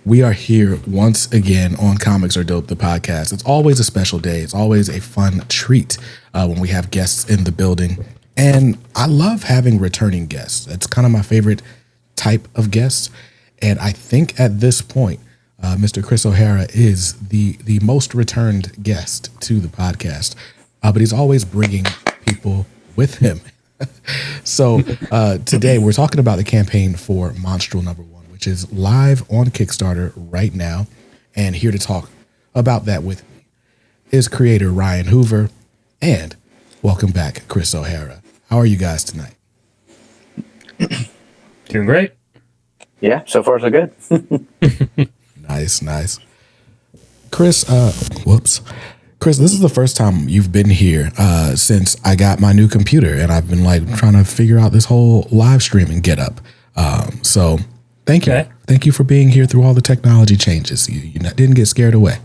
We are here once again on Comics Are Dope, the podcast. It's always a special day. It's always a fun treat when we have guests in the building. And I love having returning guests. That's kind of my favorite type of guest. And I think at this point, Mr. Chris O'Hara is the most returned guest to the podcast. But he's always bringing people with him. So today we're talking about the campaign for Monstrel #1, which is live on Kickstarter right now. And here to talk about that with me is creator Ryan Hoover, and welcome back, Chris O'Hara. How are you guys tonight? Doing great. Yeah, so far so good. Nice. Chris, Chris, this is the first time you've been here since I got my new computer, and I've been trying to figure out this whole live streaming get up. So thank you. Okay. Thank you for being here through all the technology changes. You didn't get scared away.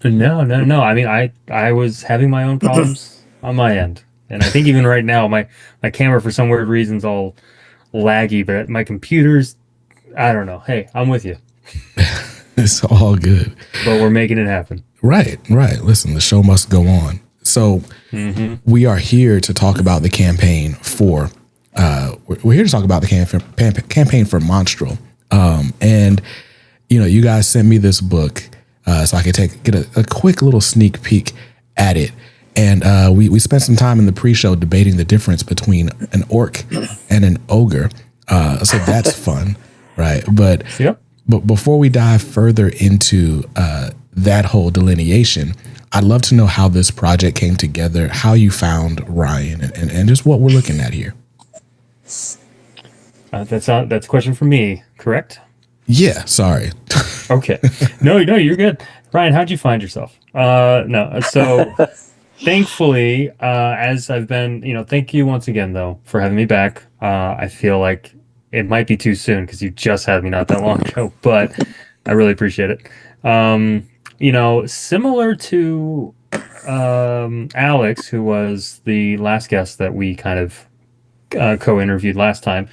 No. I mean, I was having my own problems on my end. And I think even right now, my camera, for some weird reasons, all laggy, but my computer's, I don't know. Hey, I'm with you. It's all good. But we're making it happen. Right. Listen, the show must go on. So we are here to talk about the campaign for, we're here to talk about the campaign for Monstrel. And, you guys sent me this book so I could get a quick little sneak peek at it. And we spent some time in the pre-show debating the difference between an orc and an ogre. So that's fun, right? But before we dive further into that whole delineation, I'd love to know how this project came together, how you found Ryan, and just what we're looking at here. That's a question for me, correct? Yeah, sorry. Okay. No, you're good. Ryan, how'd you find yourself? No. So thankfully, as I've been, thank you once again, though, for having me back. I feel like it might be too soon because you just had me not that long ago, but I really appreciate it. Similar to Alex, who was the last guest that we kind of co-interviewed last time,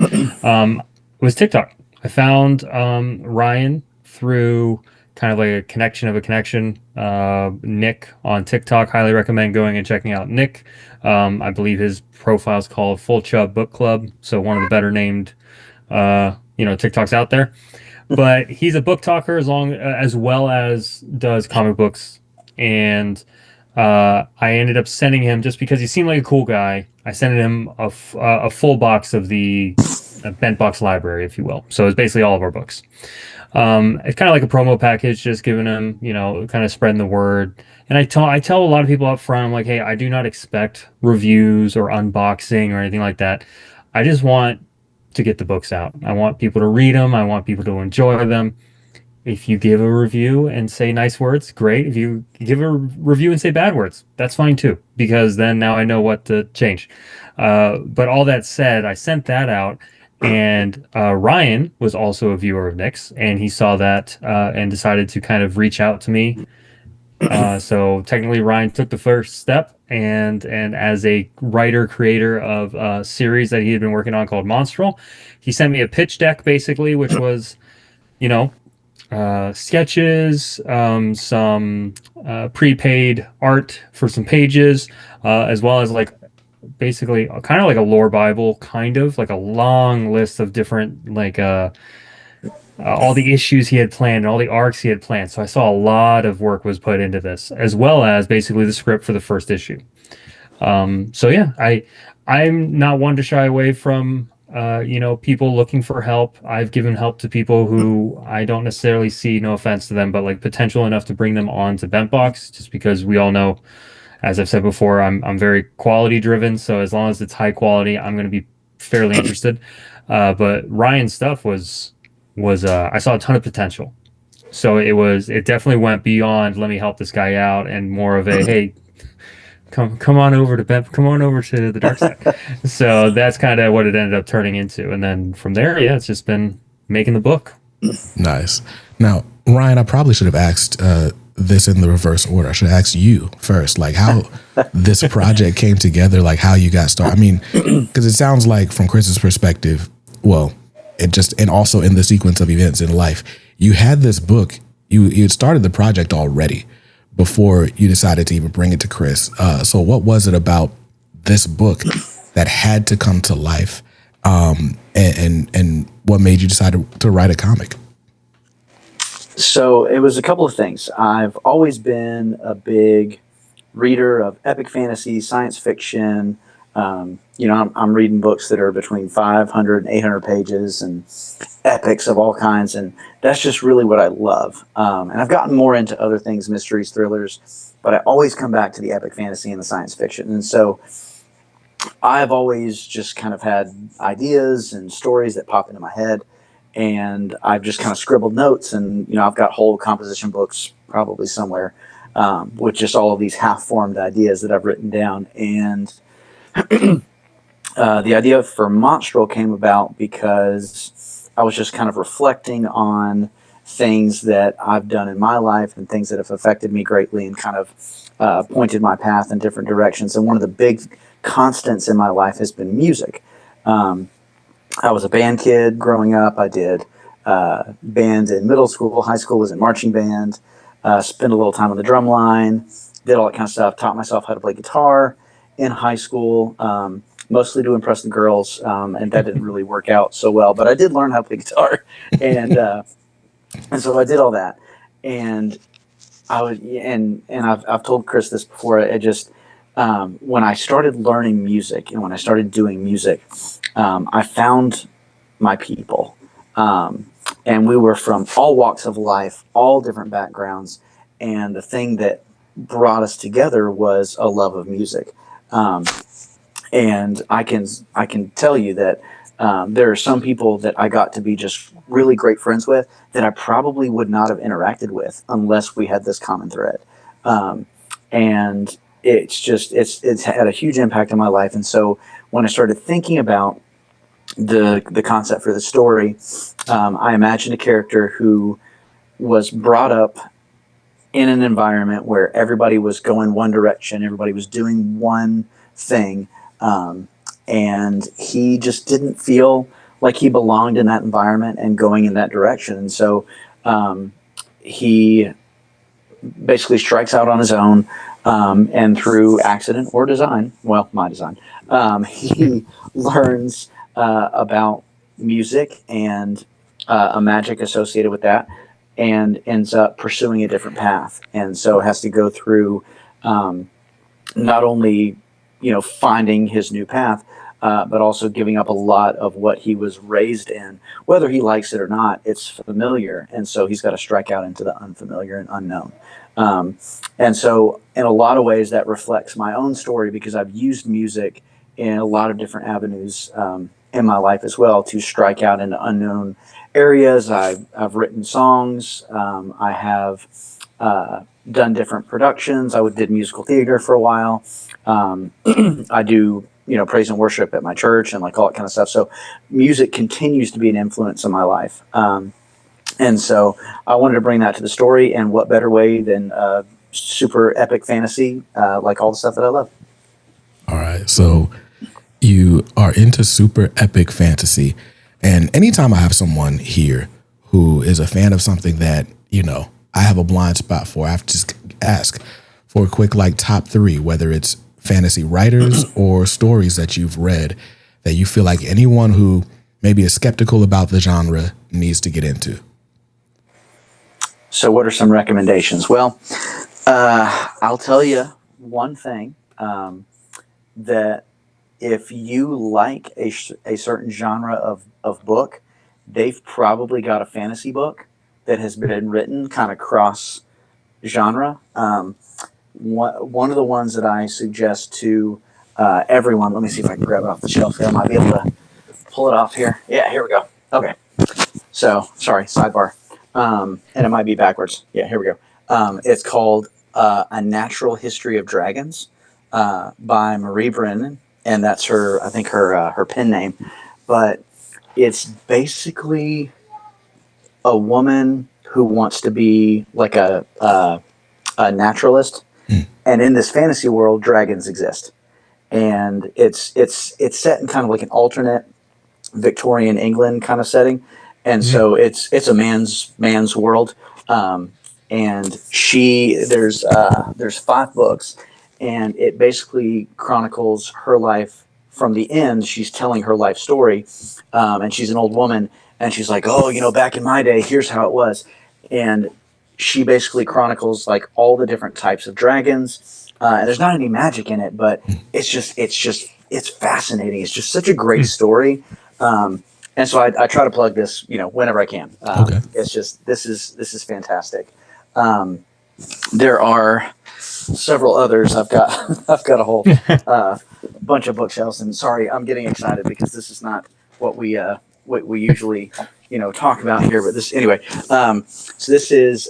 was TikTok. I found Ryan through kind of like a connection of a connection. Nick on TikTok, highly recommend going and checking out Nick. I believe his profile is called Full Chub Book Club, so one of the better named TikToks out there. But he's a book talker as well as does comic books. And I ended up sending him, just because he seemed like a cool guy, I sent him a full box of the Bent Box library, if you will. So it's basically all of our books. It's kind of like a promo package, just giving him, kind of spreading the word. And I tell a lot of people up front, I'm like, hey, I do not expect reviews or unboxing or anything like that. I just want to get the books out. I want people to read them. I want people to enjoy them. If you give a review and say nice words, great. If you give a review and say bad words, that's fine too, because then now I know what to change. But all that said, I sent that out, and Ryan was also a viewer of Nick's, and he saw that and decided to kind of reach out to me. So technically Ryan took the first step, and as a writer creator of a series that he had been working on called Monstrel, he sent me a pitch deck, basically, which was, sketches, some prepaid art for some pages, as well as basically kind of like a lore Bible, kind of like a long list of different all the issues he had planned and all the arcs he had planned. So I saw a lot of work was put into this, as well as basically the script for the first issue. So yeah, I'm not one to shy away from people looking for help. I've given help to people who I don't necessarily see, no offense to them, but potential enough to bring them on to Bentbox, just because we all know, as I've said before, I'm very quality driven. So as long as it's high quality, I'm going to be fairly interested. But Ryan's stuff was I saw a ton of potential. So it definitely went beyond let me help this guy out, and more of a hey, come on over to the dark side. So that's kind of what it ended up turning into. And then from there, yeah, it's just been making the book. Nice. Now, Ryan, I probably should have asked this in the reverse order. I should have asked you first, how this project came together, how you got started. I mean, because it sounds like from Chris's perspective, well, and also in the sequence of events in life, you had this book. You had started the project already before you decided to even bring it to Chris. So what was it about this book that had to come to life, and what made you decide to write a comic? So it was a couple of things. I've always been a big reader of epic fantasy, science fiction. I'm reading books that are between 500 and 800 pages and epics of all kinds. And that's just really what I love. And I've gotten more into other things, mysteries, thrillers, but I always come back to the epic fantasy and the science fiction. And so I've always just kind of had ideas and stories that pop into my head. And I've just kind of scribbled notes, and I've got whole composition books probably somewhere with just all of these half-formed ideas that I've written down. And the idea for Monstral came about because I was just kind of reflecting on things that I've done in my life and things that have affected me greatly and kind of pointed my path in different directions. And one of the big constants in my life has been music. I was a band kid growing up. I did band in middle school. High school was in marching band. Spent a little time on the drum line. Did all that kind of stuff. Taught myself how to play guitar in high school, mostly to impress the girls, and that didn't really work out so well. But I did learn how to play guitar, and so I did all that. And I've told Chris this before. I just when I started learning music and when I started doing music, I found my people. And we were from all walks of life, all different backgrounds. And the thing that brought us together was a love of music. And I can tell you that there are some people that I got to be just really great friends with that I probably would not have interacted with unless we had this common thread. And it's had a huge impact on my life. And so when I started thinking about the concept for the story, I imagined a character who was brought up in an environment where everybody was going one direction, everybody was doing one thing, and he just didn't feel like he belonged in that environment and going in that direction. And so he basically strikes out on his own, and through accident or design, well, my design, he learns about music and a magic associated with that, and ends up pursuing a different path. And so has to go through not only finding his new path, but also giving up a lot of what he was raised in. Whether he likes it or not, it's familiar, and so he's got to strike out into the unfamiliar and unknown. And so in a lot of ways that reflects my own story, because I've used music in a lot of different avenues in my life as well to strike out into unknown areas. I've written songs. I have done different productions. I did musical theater for a while. I do praise and worship at my church and like all that kind of stuff. So music continues to be an influence in my life. And so I wanted to bring that to the story, and what better way than super epic fantasy, like all the stuff that I love. All right. So you are into super epic fantasy. And anytime I have someone here who is a fan of something that, I have a blind spot for, I have to just ask for a quick top 3, whether it's fantasy writers or stories that you've read that you feel like anyone who maybe is skeptical about the genre needs to get into. So what are some recommendations? Well, I'll tell you one thing, that if you like a certain genre of book, they've probably got a fantasy book that has been written kind of cross genre. One of the ones that I suggest to everyone, let me see if I can grab it off the shelf here. I might be able to pull it off here. Yeah, here we go. Okay. So, sorry, sidebar. And it might be backwards. Yeah, here we go. It's called A Natural History of Dragons by Marie Brennan, and that's her, I think her pen name. But it's basically a woman who wants to be like a naturalist, and in this fantasy world, dragons exist, and it's set in kind of like an alternate Victorian England kind of setting. and so it's a man's world. And there's 5 books, and it basically chronicles her life from the end. She's telling her life story, and she's an old woman, and she's like, oh, back in my day, here's how it was. And she basically chronicles like all the different types of dragons. And there's not any magic in it, but it's fascinating. It's just such a great story. And so I try to plug this, whenever I can. Okay. It's just, this is fantastic. There are several others. I've got a whole bunch of bookshelves, and sorry, I'm getting excited because this is not what we usually talk about here. But this anyway. So this is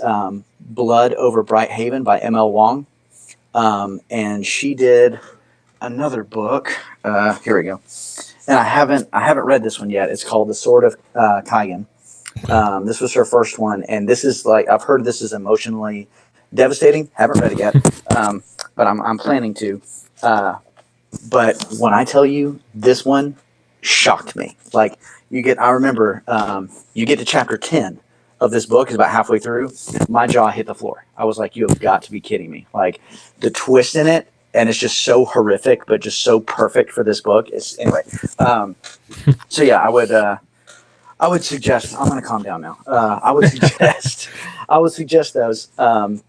Blood Over Bright Haven by M.L. Wong, and she did another book. Here we go. And I haven't read this one yet. It's called The Sword of Kaigan. This was her first one, and this is like, I've heard this is emotionally devastating. Haven't read it yet, but I'm planning to. But when I tell you, this one shocked me. Like, I remember you get to chapter 10 of this book, is about halfway through. My jaw hit the floor. I was like, you have got to be kidding me. Like, the twist in it, and it's just so horrific, but just so perfect for this book. Anyway. So yeah, I would suggest. I'm going to calm down now. I would suggest those, and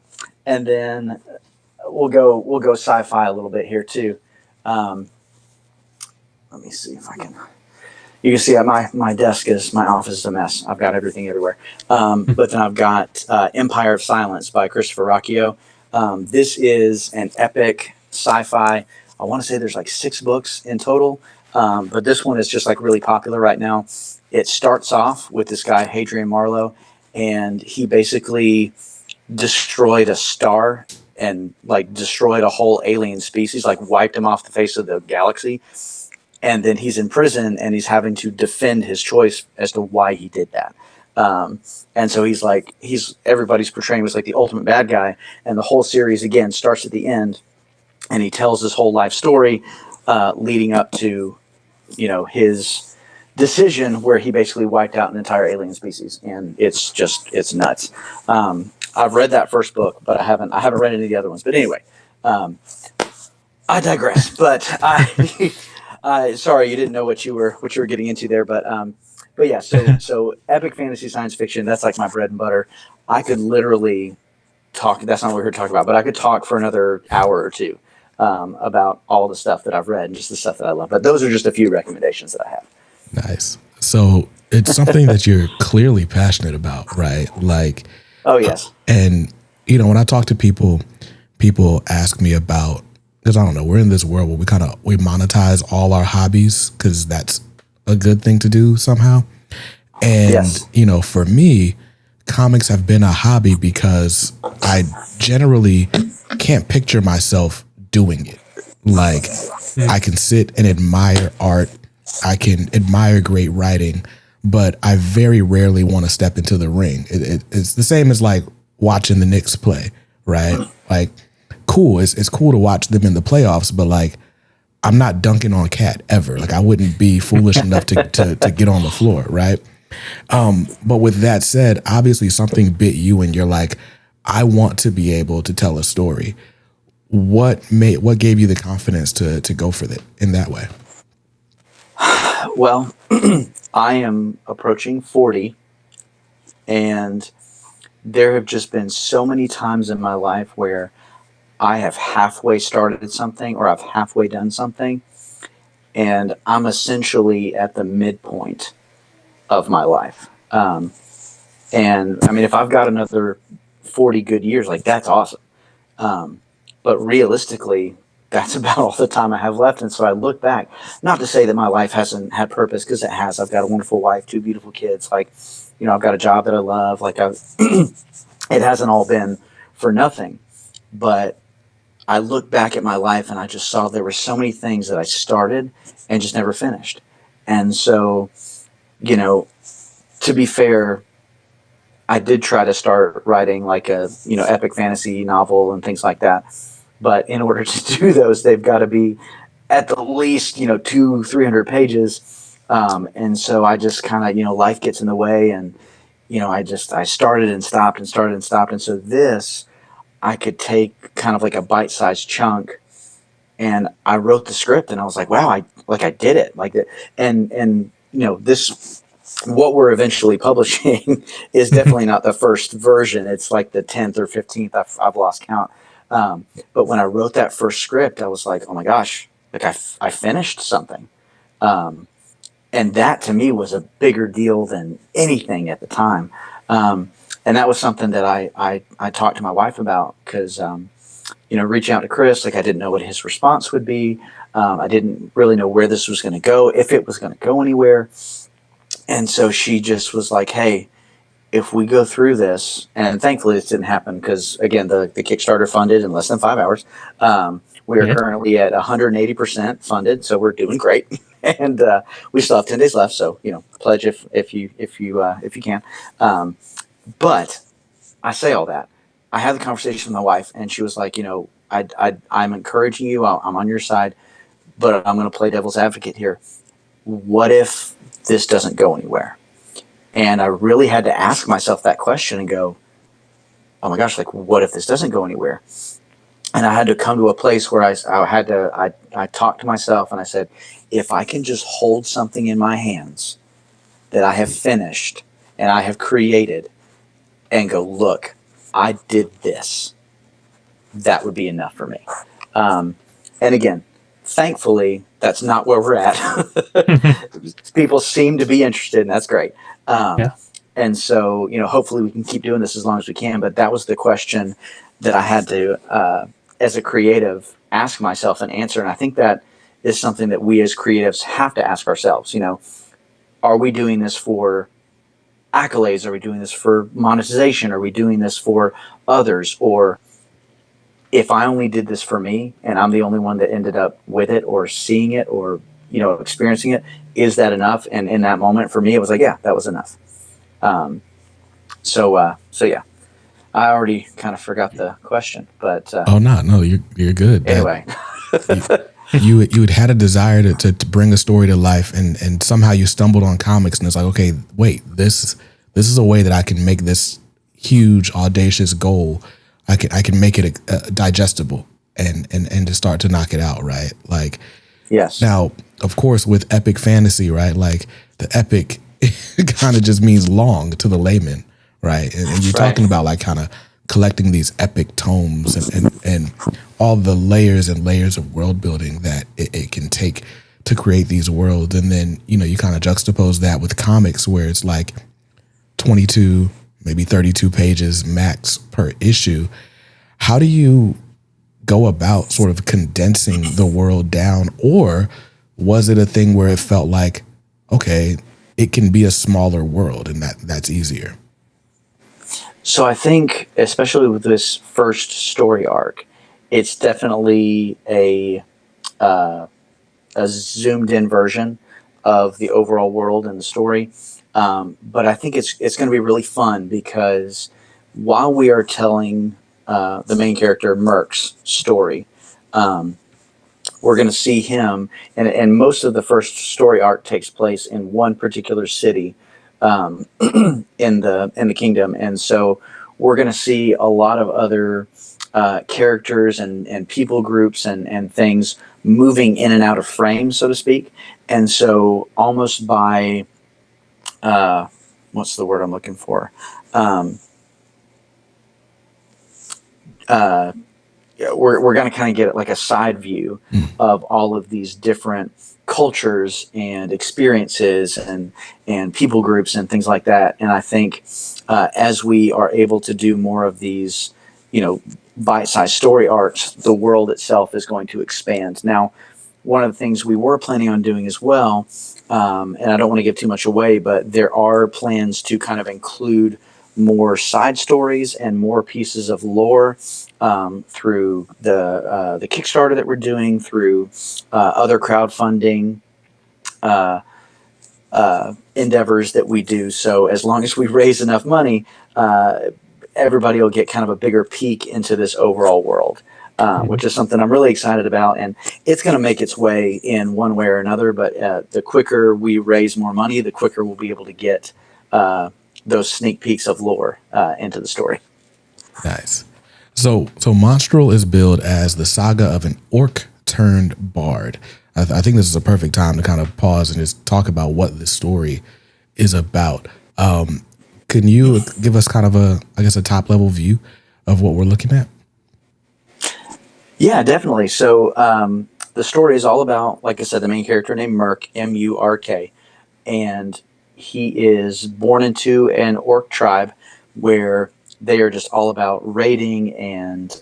then we'll go sci-fi a little bit here too. Let me see if I can. You can see my desk my office is a mess. I've got everything everywhere. But then I've got Empire of Silence by Christopher Rocchio. This is an epic sci-fi. I want to say there's like 6 books in total, but this one is just like really popular right now. It starts off with this guy, Hadrian Marlowe, and he basically destroyed a star and like destroyed a whole alien species, like wiped him off the face of the galaxy. And then he's in prison, and he's having to defend his choice as to why he did that. And so everybody's portraying him as like the ultimate bad guy. And the whole series again starts at the end, and he tells his whole life story, leading up to, his decision where he basically wiped out an entire alien species. And it's nuts. I've read that first book, but I haven't read any of the other ones. But anyway, I digress. But sorry, you didn't know what you were getting into there, but yeah. So epic fantasy science fiction. That's like my bread and butter. I could literally talk. That's not what we're here to talk about, but I could talk for another hour or two about all the stuff that I've read and just the stuff that I love. But those are just a few recommendations that I have. Nice. So it's something that you're clearly passionate about, right? Like, oh yes. And when I talk to people ask me about, because I don't know, we're in this world where we monetize all our hobbies because that's a good thing to do somehow. And, yes. For me, comics have been a hobby because I generally can't picture myself doing it. Like, I can sit and admire art. I can admire great writing, but I very rarely want to step into the ring. It's the same as like watching the Knicks play, right? Like, cool. It's cool to watch them in the playoffs, but like, I'm not dunking on Cat ever. Like, I wouldn't be foolish enough to get on the floor, right? But with that said, obviously something bit you and you're like, I want to be able to tell a story. What gave you the confidence to go for that in that way? Well, I am approaching 40, and there have just been so many times in my life where I have halfway started something or I've halfway done something, and I'm essentially at the midpoint of my life. And I mean, if I've got another 40 good years, like, that's awesome. But realistically, that's about all the time I have left. And so I look back, not to say that my life hasn't had purpose, because it has. I've got a wonderful wife, 2 beautiful kids. Like, I've got a job that I love. Like, it hasn't all been for nothing. But I look back at my life and I just saw there were so many things that I started and just never finished. And so, to be fair, I did try to start writing like a, epic fantasy novel and things like that. But in order to do those, they've got to be at the least, 200-300 pages. And so I just kind of, life gets in the way, and I started and stopped and started and stopped, and so this I could take kind of like a bite-sized chunk, and I wrote the script, and I was like, wow, I did it, like that. And this, what we're eventually publishing is definitely not the first version. It's like the 10th or 15th. I've lost count. But when I wrote that first script, I was like, oh my gosh, like I finished something. Um, and that to me was a bigger deal than anything at the time. And that was something that I talked to my wife about, because reaching out to Chris, like I didn't know what his response would be. I didn't really know where this was going to go, if it was going to go anywhere. And so she just was like, hey, if we go through this, and thankfully this didn't happen, because again, the Kickstarter funded in less than 5 hours. We are Yeah. currently at 180% funded, so we're doing great. And we still have 10 days left, so pledge if you can. But I say all that. I had the conversation with my wife, and she was like, I'm encouraging you. I'm on your side, but I'm going to play devil's advocate here. What if this doesn't go anywhere? And I really had to ask myself that question and go, oh my gosh, like what if this doesn't go anywhere? And I had to come to a place where I talked to myself, and I said, if I can just hold something in my hands that I have finished and I have created, and go, look, I did this, that would be enough for me. And again, thankfully, that's not where we're at. People seem to be interested, and that's great. Yeah. And so, hopefully we can keep doing this as long as we can. But that was the question that I had to, as a creative, ask myself and answer. And I think that is something that we as creatives have to ask ourselves. Are we doing this for accolades? Are we doing this for monetization? Are we doing this for others? Or if I only did this for me, and I'm the only one that ended up with it or seeing it or experiencing it, is that enough? And in that moment, for me, it was like, yeah, that was enough. So yeah, I already kind of forgot the question, but No, you're good. Anyway. You had a desire to bring a story to life, and somehow you stumbled on comics, and it's like, okay, wait, this is a way that I can make this huge audacious goal. I can make it digestible and to start to knock it out, right? Like, yes. Now, of course, with epic fantasy, right? Like the epic kind of just means long to the layman, right? And you're talking about like kind of collecting these epic tomes and all the layers and layers of world building that it can take to create these worlds. And then, you kind of juxtapose that with comics where it's like 22, maybe 32 pages max per issue. How do you go about sort of condensing the world down? Or was it a thing where it felt like, okay, it can be a smaller world and that's easier? So I think, especially with this first story arc, it's definitely a zoomed in version of the overall world and the story. But I think it's going to be really fun, because while we are telling the main character Murk's story, we're going to see him, and most of the first story arc takes place in one particular city in the kingdom, and so we're going to see a lot of other characters and people groups and things moving in and out of frame, so to speak. And so almost by what's the word I'm looking for? We're going to kind of get like a side view of all of these different cultures and experiences and people groups and things like that. And I think as we are able to do more of these, bite-sized story arcs, the world itself is going to expand. Now, one of the things we were planning on doing as well, and I don't want to give too much away, but there are plans to kind of include more side stories and more pieces of lore through the Kickstarter that we're doing, through other crowdfunding endeavors that we do. So as long as we raise enough money, everybody will get kind of a bigger peek into this overall world. which is something I'm really excited about. And it's going to make its way in one way or another. But the quicker we raise more money, the quicker we'll be able to get those sneak peeks of lore into the story. Nice. So Monstrel is billed as the saga of an orc turned bard. I think this is a perfect time to kind of pause and just talk about what this story is about. Can you give us kind of a top level view of what we're looking at? Yeah, definitely. So the story is all about, like I said, the main character named Murk, Murk, and he is born into an orc tribe where they are just all about raiding and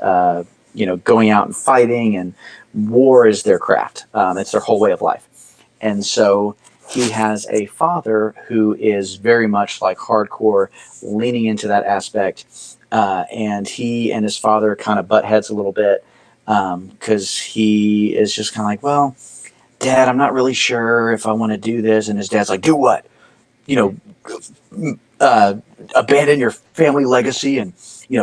going out and fighting, and war is their craft. It's their whole way of life. And so he has a father who is very much like hardcore, leaning into that aspect. And he and his father kind of butt heads a little bit because he is just kind of like, well, Dad, I'm not really sure if I want to do this. And his dad's like, do what? Abandon your family legacy and,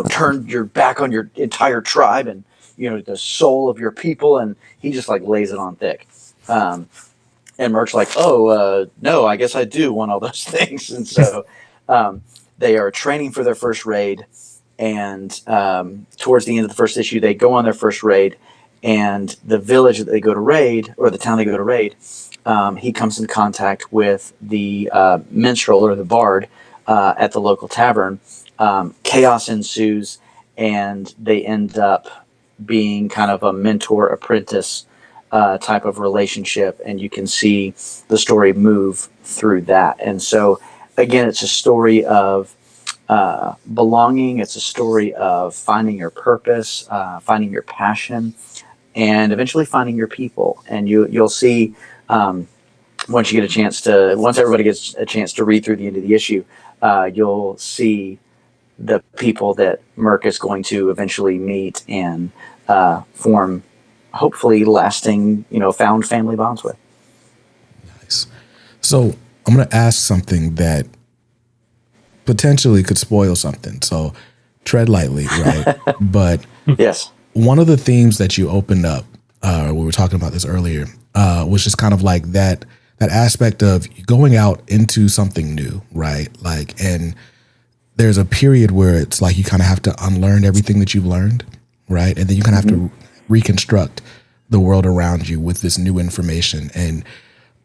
turn your back on your entire tribe and, the soul of your people. And he just like lays it on thick. And Murk's like, no, I guess I do want all those things. And so they are training for their first raid. And towards the end of the first issue, they go on their first raid. And the village that they go to raid, or the town they go to raid, he comes in contact with the minstrel or the bard at the local tavern. Chaos ensues, and they end up being kind of a mentor-apprentice type of relationship, and you can see the story move through that. And so, again, it's a story of belonging. It's a story of finding your purpose, finding your passion, and eventually finding your people. And you'll see once everybody gets a chance to read through the end of the issue, you'll see the people that Murk is going to eventually meet and form hopefully lasting, found family bonds with. Nice. So I'm going to ask something that potentially could spoil something. So tread lightly, right? But yes, one of the themes that you opened up, we were talking about this earlier, was just kind of like that aspect of going out into something new, right? Like, and there's a period where it's like you kind of have to unlearn everything that you've learned, right? And then you kind of have to reconstruct the world around you with this new information. And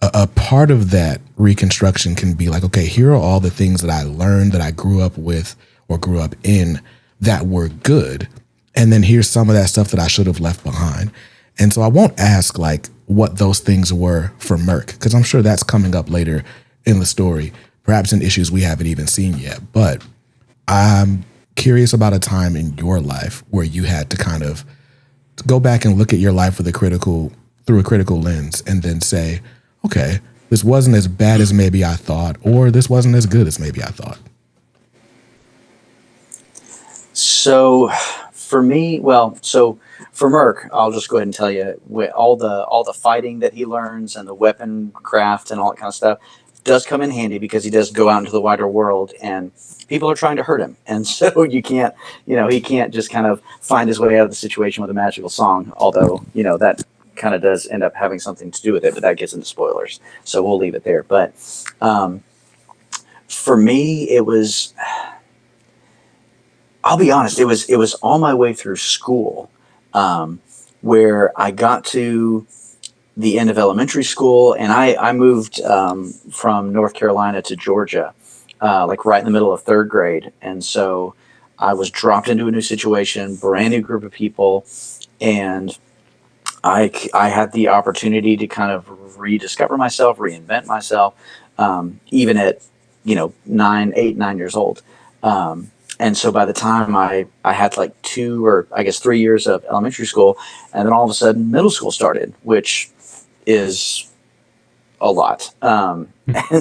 a part of that reconstruction can be like, okay, here are all the things that I learned, that I grew up with or grew up in that were good. And then here's some of that stuff that I should have left behind. And so I won't ask like what those things were for Murk, because I'm sure that's coming up later in the story, perhaps in issues we haven't even seen yet. But I'm curious about a time in your life where you had to kind of go back and look at your life through a critical lens and then say, okay, this wasn't as bad as maybe I thought, or this wasn't as good as maybe I thought. So for me, for Murk, I'll just go ahead and tell you, all the fighting that he learns and the weapon craft and all that kind of stuff does come in handy because he does go out into the wider world and people are trying to hurt him. And so he can't just kind of find his way out of the situation with a magical song, although, that kind of does end up having something to do with it, but that gets into spoilers. So we'll leave it there. But for me, it was, I'll be honest, it was all my way through school where I got to the end of elementary school, and I moved from North Carolina to Georgia, like right in the middle of third grade. And so I was dropped into a new situation, brand new group of people, and I had the opportunity to kind of rediscover myself, reinvent myself, even at 9 years old. And so by the time I had like 2 or I guess 3 years of elementary school, and then all of a sudden middle school started, which is a lot. And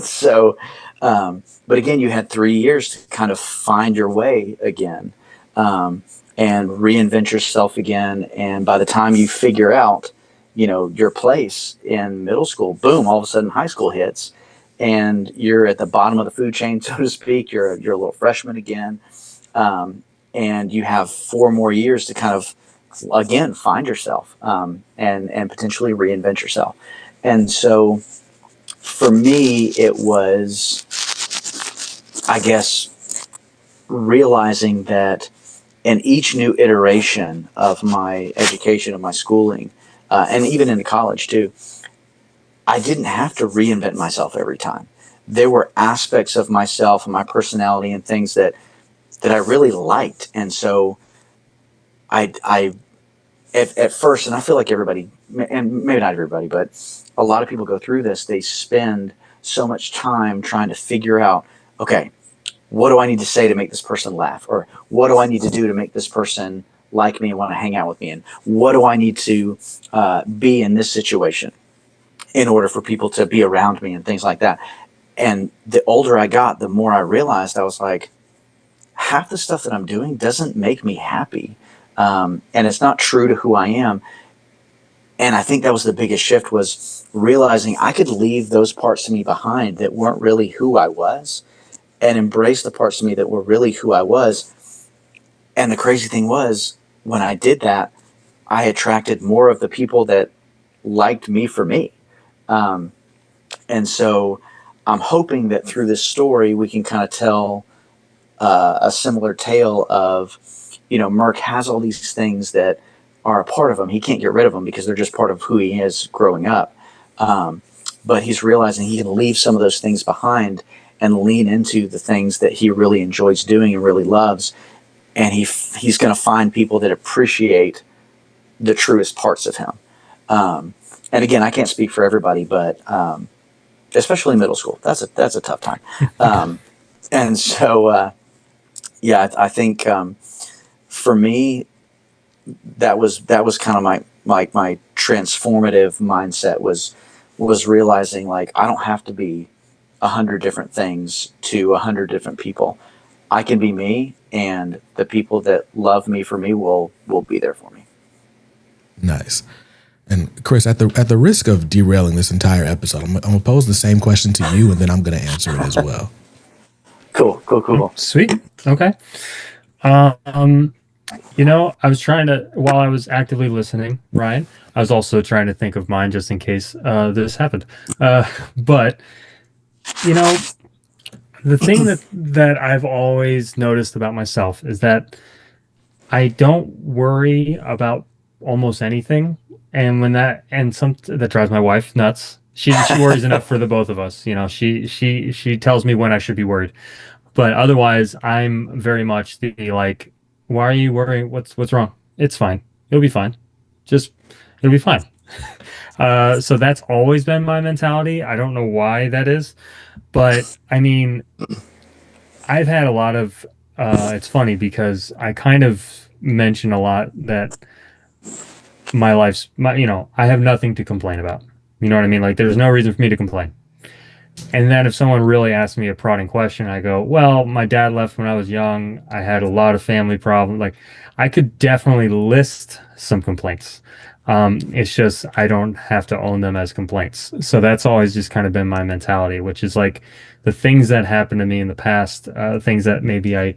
so, but again, you had 3 years to kind of find your way again, and reinvent yourself again. And by the time you figure out, your place in middle school, boom, all of a sudden high school hits and you're at the bottom of the food chain, so to speak. You're a little freshman again. And you have 4 more years to kind of again, find yourself, and potentially reinvent yourself. And so for me, it was, I guess, realizing that in each new iteration of my education, of my schooling, and even into college too, I didn't have to reinvent myself every time. There were aspects of myself and my personality and things that I really liked. And so I at first, and I feel like everybody, and maybe not everybody, but a lot of people go through this, they spend so much time trying to figure out, okay, what do I need to say to make this person laugh? Or what do I need to do to make this person like me and want to hang out with me? And what do I need to be in this situation in order for people to be around me and things like that? And the older I got, the more I realized I was like, half the stuff that I'm doing doesn't make me happy. And it's not true to who I am. And I think that was the biggest shift, was realizing I could leave those parts of me behind that weren't really who I was, and embrace the parts of me that were really who I was. And the crazy thing was, when I did that, I attracted more of the people that liked me for me. Um, and so I'm hoping that through this story, we can kind of tell a similar tale of, Murk has all these things that are a part of him. He can't get rid of them because they're just part of who he is growing up. Um, but he's realizing he can leave some of those things behind and lean into the things that he really enjoys doing and really loves. And he's going to find people that appreciate the truest parts of him. And again, I can't speak for everybody, but especially middle school, that's a tough time. And so, yeah, I think for me, that was kind of my transformative mindset, was realizing, like, I don't have to be 100 different things to 100 different people. I can be me, and the people that love me for me will be there for me. Nice. And Chris, at the risk of derailing this entire episode, I'm gonna pose the same question to you, and then I'm gonna answer it as well. Cool. Sweet. Okay. I was trying to, while I was actively listening, Ryan, I was also trying to think of mine just in case this happened. But the thing that I've always noticed about myself is that I don't worry about almost anything, and that drives my wife nuts. She worries enough for the both of us. She tells me when I should be worried, but otherwise, I'm very much the, like, why are you worrying? What's wrong? It's fine. It'll be fine. It'll be fine. So that's always been my mentality. I don't know why that is, but I mean, I've had a lot of. It's funny because I kind of mention a lot that I have nothing to complain about. You know what I mean? Like, there's no reason for me to complain. And then if someone really asks me a prodding question, I go, well, my dad left when I was young. I had a lot of family problems. Like, I could definitely list some complaints. It's just I don't have to own them as complaints. So that's always just kind of been my mentality, which is like the things that happened to me in the past, things that maybe I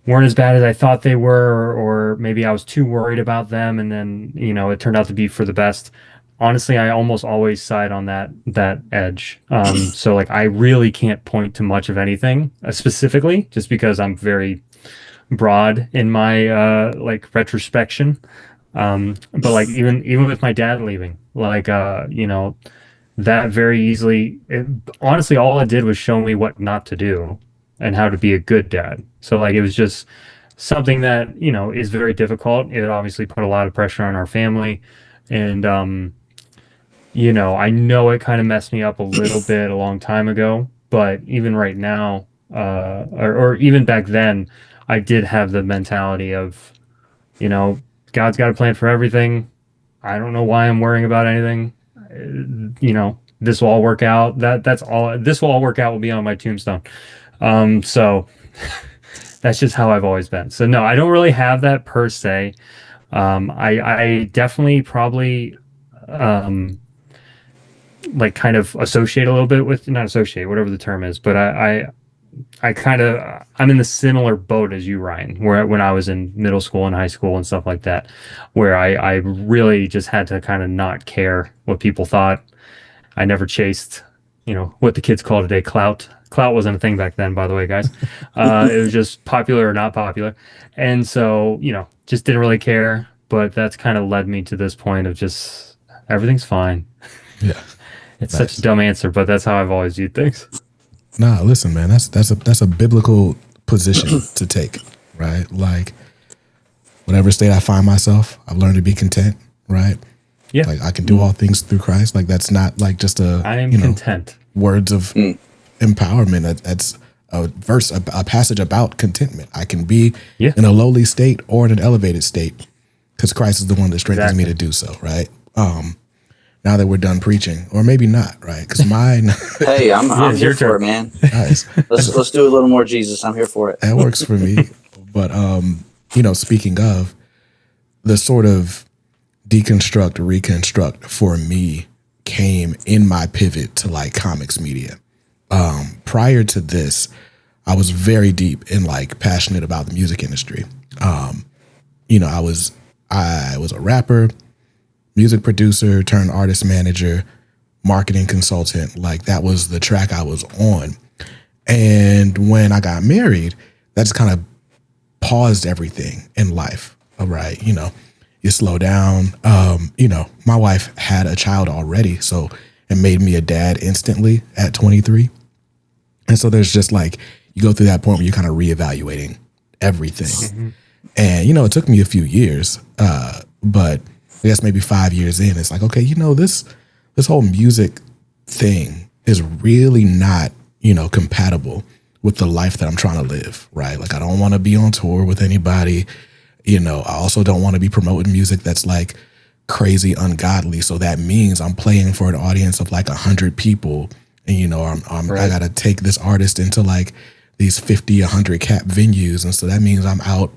weren't as bad as I thought they were, or maybe I was too worried about them, and then it turned out to be for the best. Honestly, I almost always side on that edge. So like I really can't point to much of anything specifically, just because I'm very broad in my like retrospection. But like even with my dad leaving, like that very easily, honestly, all it did was show me what not to do and how to be a good dad. So like it was just something that is very difficult. It obviously put a lot of pressure on our family, and I know it kind of messed me up a little bit a long time ago, but even right now, or even back then, I did have the mentality of, God's got a plan for everything. I don't know why I'm worrying about anything. This will all work out. That's all. This will all work out will be on my tombstone. So that's just how I've always been. So no, I don't really have that per se. I definitely probably like kind of associate a little bit with, not associate, whatever the term is, but I I'm in the similar boat as you, Ryan, where when I was in middle school and high school and stuff like that, where I really just had to kind of not care what people thought. I never chased, what the kids call today clout. Clout wasn't a thing back then, by the way, guys. It was just popular or not popular. And so, just didn't really care. But that's kind of led me to this point of just everything's fine. Yeah. It's such a dumb answer, but that's how I've always viewed things. Nah, listen, man, that's a biblical position to take, right? Like whatever state I find myself, I've learned to be content, right? Yeah. Like I can do all things through Christ. Like that's not like just I am content. Words of empowerment. That's a verse, a passage about contentment. I can be in a lowly state or in an elevated state because Christ is the one that strengthens me to do so, right? Now that we're done preaching, or maybe not, right? Because mine. Hey, I'm here for it, man. Nice. Let's do a little more Jesus. I'm here for it. That works for me. But speaking of the sort of deconstruct, reconstruct for me came in my pivot to like comics media. Prior to this, I was very deep in like passionate about the music industry. I was a rapper, music producer turned artist manager, marketing consultant. Like that was the track I was on. And when I got married, that just kind of paused everything in life. All right. You slow down. My wife had a child already. So it made me a dad instantly at 23. And so there's just like, you go through that point where you're kind of reevaluating everything. Mm-hmm. And, it took me a few years, but I guess maybe 5 years in, it's like, okay, this whole music thing is really not, compatible with the life that I'm trying to live, right? Like I don't want to be on tour with anybody. I also don't want to be promoting music that's like crazy ungodly. So that means I'm playing for an audience of like 100 people. And, I got to take this artist into like these 50, 100 cap venues. And so that means I'm out.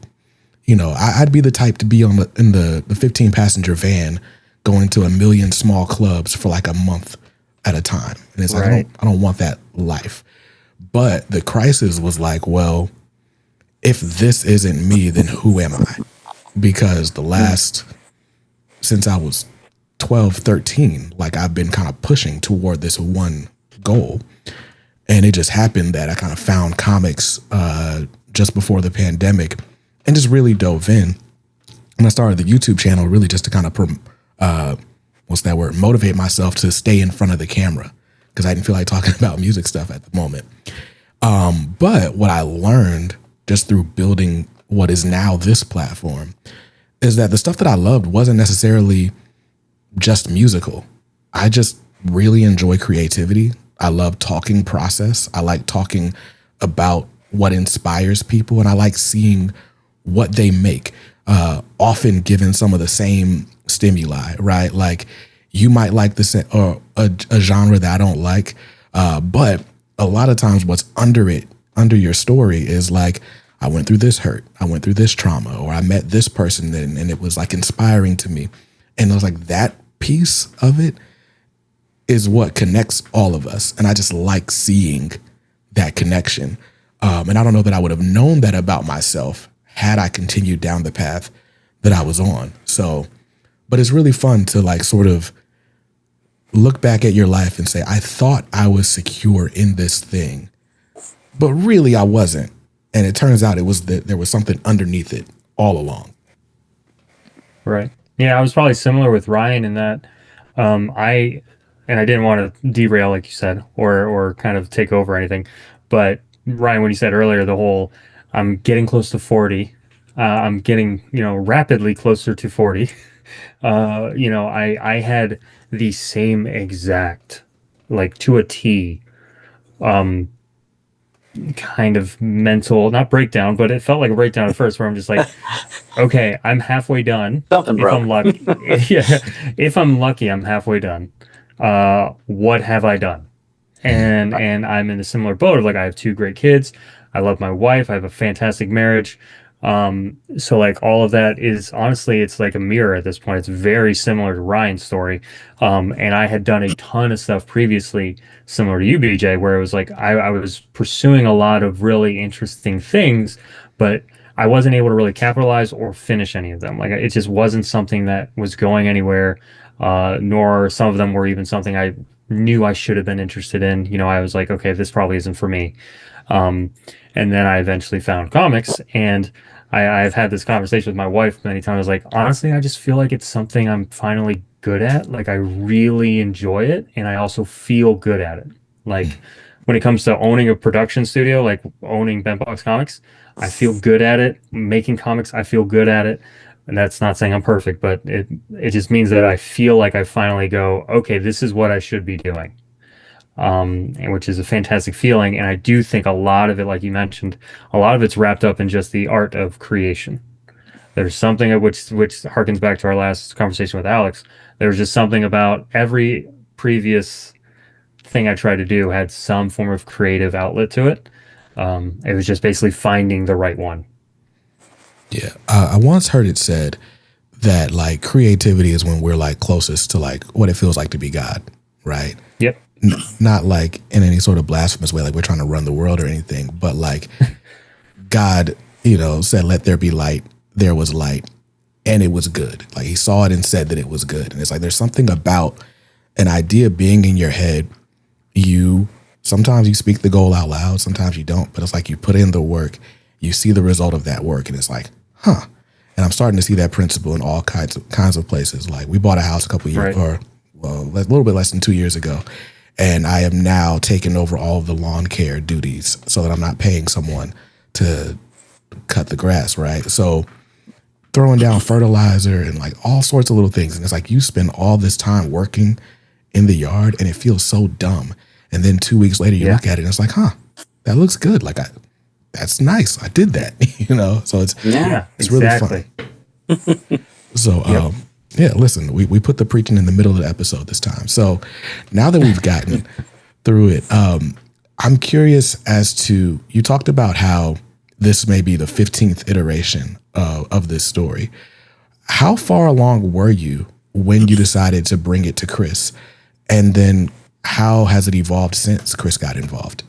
I'd be the type to be in the 15 passenger van going to 1 million small clubs for like a month at a time. And it's like, I don't want that life. But the crisis was like, well, if this isn't me, then who am I? Because since I was 12, 13, like I've been kind of pushing toward this one goal. And it just happened that I kind of found comics just before the pandemic and just really dove in. And I started the YouTube channel really just to kind of, motivate myself to stay in front of the camera because I didn't feel like talking about music stuff at the moment. But what I learned just through building what is now this platform is that the stuff that I loved wasn't necessarily just musical. I just really enjoy creativity. I love talking process. I like talking about what inspires people, and I like seeing what they make, often given some of the same stimuli, right? Like you might like or a genre that I don't like, but a lot of times what's under your story is like, I went through this hurt, I went through this trauma, or I met this person and it was like inspiring to me. And I was like, that piece of it is what connects all of us. And I just like seeing that connection. And I don't know that I would have known that about myself had I continued down the path that I was on. So, but it's really fun to like sort of look back at your life and say, I thought I was secure in this thing, but really I wasn't. And it turns out there was something underneath it all along. Right. Yeah, I was probably similar with Ryan in that I didn't want to derail, like you said, or kind of take over anything. But Ryan, when you said earlier, the whole I'm getting close to 40, I'm getting rapidly closer to 40. I had the same exact, like to a T, kind of mental, not breakdown, but it felt like a breakdown at first where I'm just like, okay, I'm halfway done. Something broke. I'm lucky. Yeah, if I'm lucky, I'm halfway done. What have I done? And I'm in a similar boat of like, I have 2 great kids. I love my wife. I have a fantastic marriage. So like all of that is honestly, it's like a mirror at this point. It's very similar to Ryan's story. And I had done a ton of stuff previously, similar to you, BJ, where it was like I was pursuing a lot of really interesting things, but I wasn't able to really capitalize or finish any of them. Like it just wasn't something that was going anywhere, nor some of them were even something I knew I should have been interested in. You know, I was like, okay, this probably isn't for me. Um, and then I eventually found comics, and I've had this conversation with my wife many times. I was like, honestly, I just feel like it's something I'm finally good at. Like, I really enjoy it, and I also feel good at it. Like, when it comes to owning a production studio, like owning Bent Box Comics, I feel good at it. Making comics, I feel good at it. And that's not saying I'm perfect, but it just means that I feel like I finally go, okay, this is what I should be doing, and which is a fantastic feeling. And I do think a lot of it, like you mentioned, a lot of it's wrapped up in just the art of creation. There's something of which harkens back to our last conversation with Alex. There's just something about every previous thing I tried to do had some form of creative outlet to it. It was just basically finding the right one. Yeah. I once heard it said that like creativity is when we're like closest to like what it feels like to be God, right? Yep. Not like in any sort of blasphemous way, like we're trying to run the world or anything, but like God, said, let there be light. There was light and it was good. Like he saw it and said that it was good. And it's like, there's something about an idea being in your head. Sometimes you speak the goal out loud, sometimes you don't, but it's like you put in the work, you see the result of that work, and it's like, huh. And I'm starting to see that principle in all kinds of places. Like we bought a house a couple of years, Right. a little bit less than 2 years ago, and I am now taking over all of the lawn care duties so that I'm not paying someone to cut the grass, right? So throwing down fertilizer and like all sorts of little things, and it's like you spend all this time working in the yard, and it feels so dumb. And then 2 weeks later, you look at it, and it's like, huh, that looks good. Like that's nice. I did that, So it's exactly. Really fun. So listen, we put the preaching in the middle of the episode this time. So now that we've gotten through it, I'm curious as to, you talked about how this may be the 15th iteration of this story. How far along were you when you decided to bring it to Chris? And then how has it evolved since Chris got involved?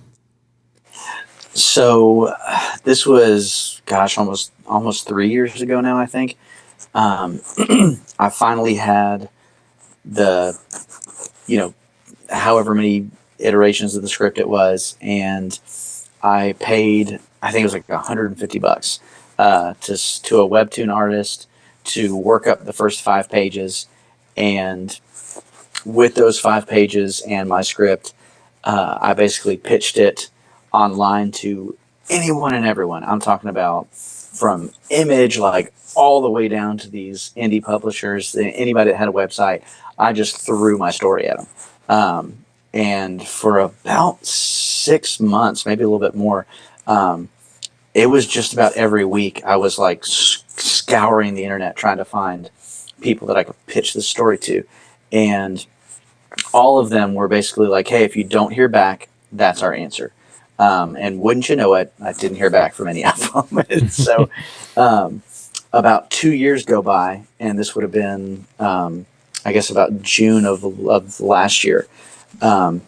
So this was, almost 3 years ago now, I think. I finally had the, however many iterations of the script it was, and I paid, I think it was like $150 to a webtoon artist to work up the first 5 pages. And with those 5 pages and my script, I basically pitched it online to anyone and everyone. I'm talking about from Image, like all the way down to these indie publishers, anybody that had a website. I just threw my story at them. And for about 6 months, maybe a little bit more, it was just about every week I was like scouring the internet trying to find people that I could pitch this story to. And all of them were basically like, hey, if you don't hear back, that's our answer. And wouldn't you know it, I didn't hear back from any of them. And so about 2 years go by, and this would have been, I guess, about June of last year. I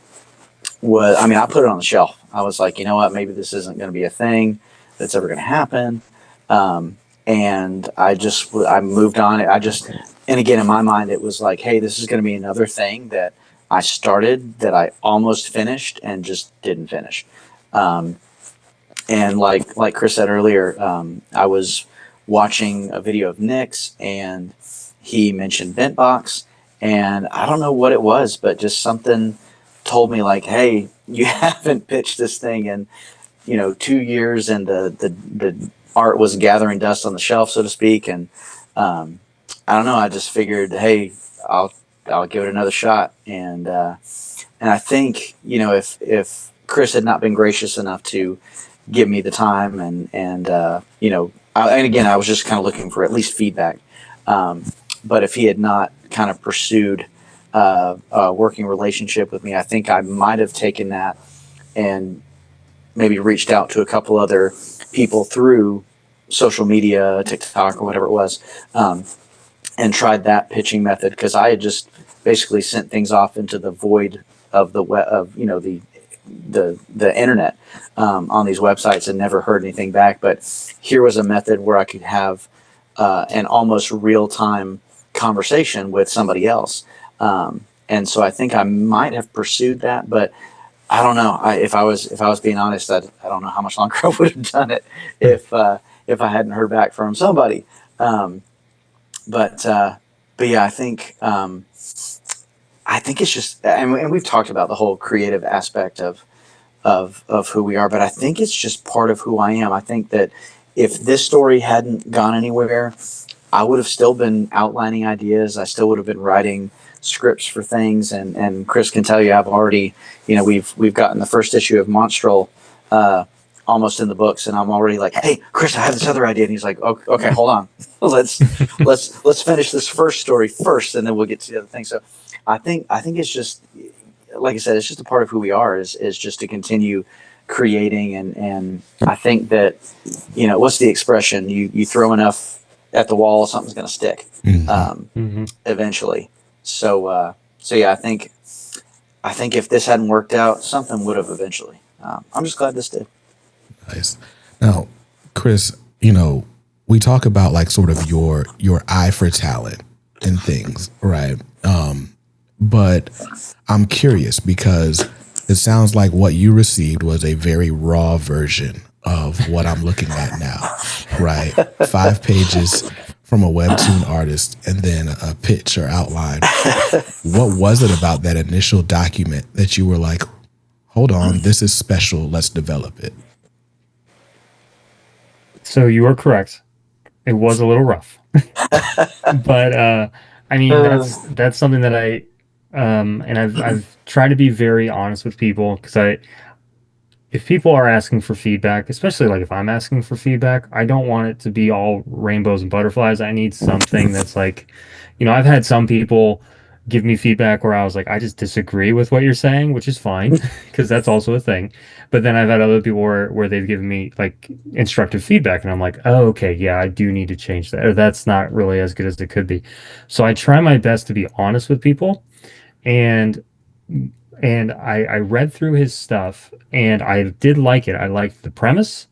put it on the shelf. I was like, you know what, maybe this isn't going to be a thing that's ever going to happen. And I moved on. And again, in my mind, it was like, hey, this is going to be another thing that I started, that I almost finished and just didn't finish. And like Chris said earlier, I was watching a video of Nick's, and he mentioned Bentbox, and I don't know what it was, but just something told me like, hey, you haven't pitched this thing in 2 years, and the art was gathering dust on the shelf, so to speak. And I don't know, I just figured, hey, I'll give it another shot. And I think, if Chris had not been gracious enough to give me the time, and again, I was just kind of looking for at least feedback. But if he had not kind of pursued a working relationship with me, I think I might have taken that and maybe reached out to a couple other people through social media, TikTok or whatever it was, and tried that pitching method because I had just basically sent things off into the void of the web of the internet on these websites and never heard anything back. But here was a method where I could have an almost real time conversation with somebody else. And so I think I might have pursued that, but I don't know. If I was being honest, I don't know how much longer I would have done it if I hadn't heard back from somebody. But yeah, I think it's just, and we've talked about the whole creative aspect of who we are, but I think it's just part of who I am. I think that if this story hadn't gone anywhere, I would have still been outlining ideas. I still would have been writing scripts for things. And Chris can tell you, I've already, we've gotten the first issue of Monstrel almost in the books, and I'm already like, hey, Chris, I have this other idea. And he's like, okay, hold on. let's finish this first story first, and then we'll get to the other thing. So I think it's just, like I said, it's just a part of who we are is just to continue creating. And I think that, what's the expression? You throw enough at the wall, something's going to stick eventually. So yeah, I think if this hadn't worked out, something would have eventually. I'm just glad this did. Nice. Now, Chris, we talk about like sort of your eye for talent and things, right? But I'm curious because it sounds like what you received was a very raw version of what I'm looking at now, right? 5 pages from a webtoon artist and then a pitch or outline. What was it about that initial document that you were like, hold on, this is special, let's develop it? So you are correct. It was a little rough, but I mean that's something that I and I've tried to be very honest with people because if people are asking for feedback, especially like if I'm asking for feedback, I don't want it to be all rainbows and butterflies. I need something that's like, I've had some people give me feedback where I was like, I just disagree with what you're saying, which is fine because that's also a thing. But then I've had other people where they've given me like instructive feedback and I'm like, oh, okay, yeah, I do need to change that. Or that's not really as good as it could be. So I try my best to be honest with people. And I read through his stuff and I did like it. I liked the premise.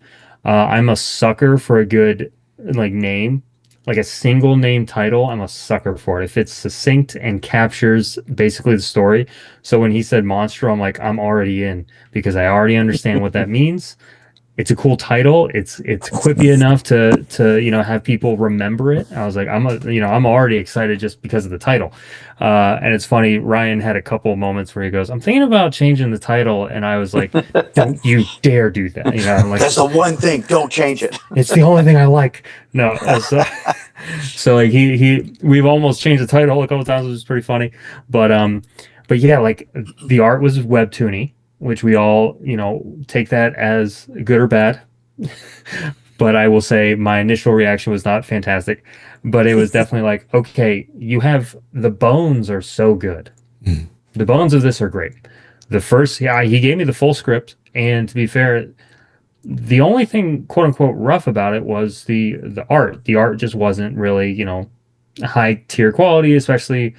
I'm a sucker for a good like name, like a single name title. I'm a sucker for it. If it's succinct and captures basically the story. So when he said monster, I'm like, I'm already in because I already understand what that means. It's a cool title. It's quippy enough to have people remember it. I was like, I'm already excited just because of the title. And it's funny, Ryan had a couple of moments where he goes, I'm thinking about changing the title, and I was like, don't you dare do that. I'm like, that's the one thing, don't change it. It's the only thing I like. No, so like we've almost changed the title a couple times, which is pretty funny. But yeah, like the art was webtoony, which we all, take that as good or bad. But I will say my initial reaction was not fantastic, but it was definitely like, okay, the bones are so good. The bones of this are great. He gave me the full script, and to be fair, the only thing quote unquote rough about it was the art. The art just wasn't really, high tier quality, especially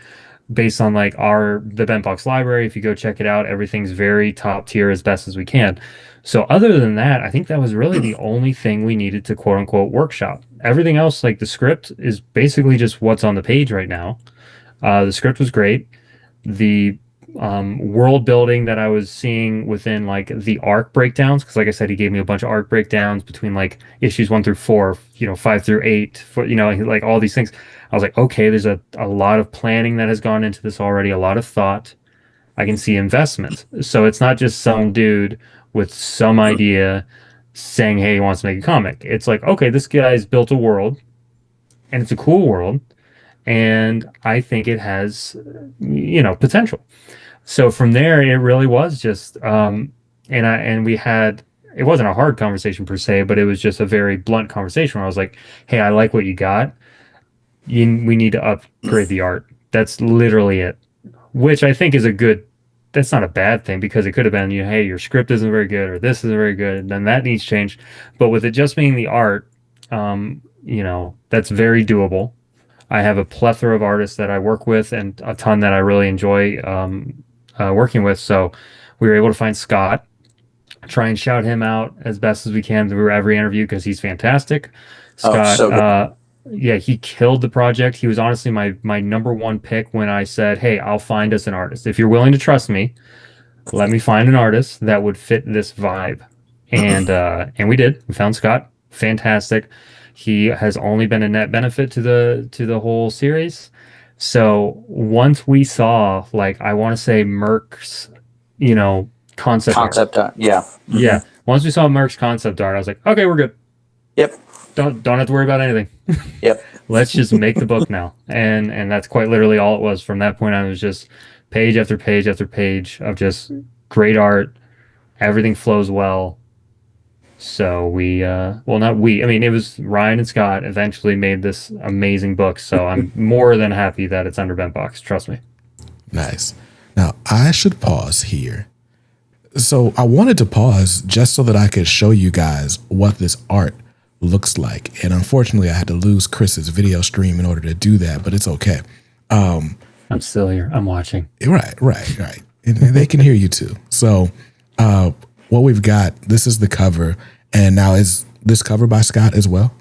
based on like the Bentbox library. If you go check it out, everything's very top tier as best as we can. So other than that, I think that was really the only thing we needed to quote unquote workshop. Everything else, like the script, is basically just what's on the page right now. The script was great. The world building that I was seeing within like the arc breakdowns, because like I said, he gave me a bunch of arc breakdowns between like issues 1 through 4, 5 through 8, like all these things. I was like, okay, there's a lot of planning that has gone into this already, a lot of thought. I can see investment. So it's not just some dude with some idea saying, hey, he wants to make a comic. It's like, okay, this guy's built a world, and it's a cool world, and I think it has, potential. So from there, it really was just, and we had, it wasn't a hard conversation per se, but it was just a very blunt conversation where I was like, hey, I like what you got. We need to upgrade the art. That's literally it, which I think is that's not a bad thing, because it could have been, hey, your script isn't very good, or this isn't very good, and then that needs changed. But with it just being the art, that's very doable. I have a plethora of artists that I work with and a ton that I really enjoy working with. So we were able to find Scott, try and shout him out as best as we can through every interview because he's fantastic. Oh, Scott, so good. yeah, he killed the project. He was honestly my number one pick when I said, "Hey, I'll find us an artist. If you're willing to trust me, let me find an artist that would fit this vibe." And we did. We found Scott. Fantastic. He has only been a net benefit to the whole series. So once we saw, like, I want to say Murk's, concept art. Concept. Yeah. Hmm. Yeah. Once we saw Murk's concept art, I was like, okay, we're good. Yep. Don't have to worry about anything. Yep. Let's just make the book now. And that's quite literally all it was. From that point on, it was just page after page after page of just great art. Everything flows well. So not we, I mean, it was Ryan and Scott eventually made this amazing book. So I'm more than happy that it's under Bent Box. Trust me. Nice. Now, I should pause here. So I wanted to pause just so that I could show you guys what this art looks like. And unfortunately, I had to lose Chris's video stream in order to do that, but it's okay. I'm still here. I'm watching. Right. And they can hear you too. So what we've got, this is the cover. And now, is this cover by Scott as well?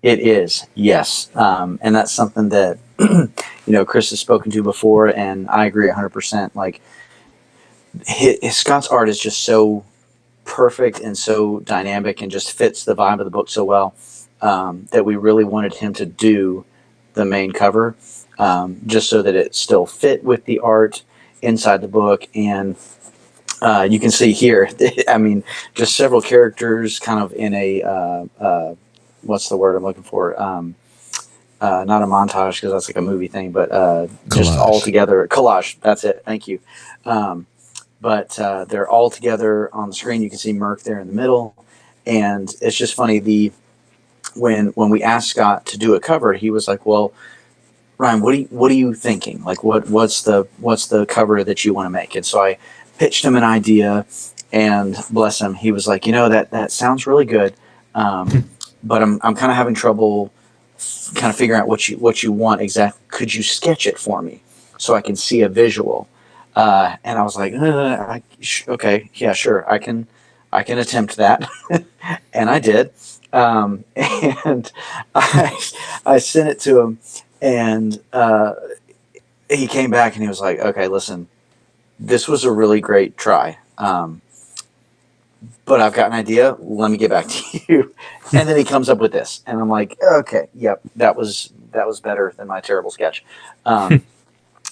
It is, yes. And that's something that, Chris has spoken to before, and I agree 100%. Like, Scott's art is just so perfect and so dynamic and just fits the vibe of the book so well, that we really wanted him to do the main cover, just so that it still fit with the art inside the book. And you can see here, I mean, just several characters kind of in a, what's the word I'm looking for? Not a montage, because that's like a movie thing, but just all together. Collage, that's it. Thank you. But they're all together on the screen. You can see Murk there in the middle. And it's just funny, when we asked Scott to do a cover, he was like, well, Ryan, what are you thinking? Like, what's the cover that you want to make? And so I pitched him an idea, and bless him, he was like, that sounds really good, but I'm kind of having trouble kind of figuring out what you want exactly. Could you sketch it for me so I can see a visual? And I was like, okay, yeah, sure, I can attempt that, and I did, and I sent it to him, and he came back and he was like, okay, listen, this was a really great try, but I've got an idea. Let me get back to you. And then he comes up with this, and I'm like, okay, yep, that was better than my terrible sketch.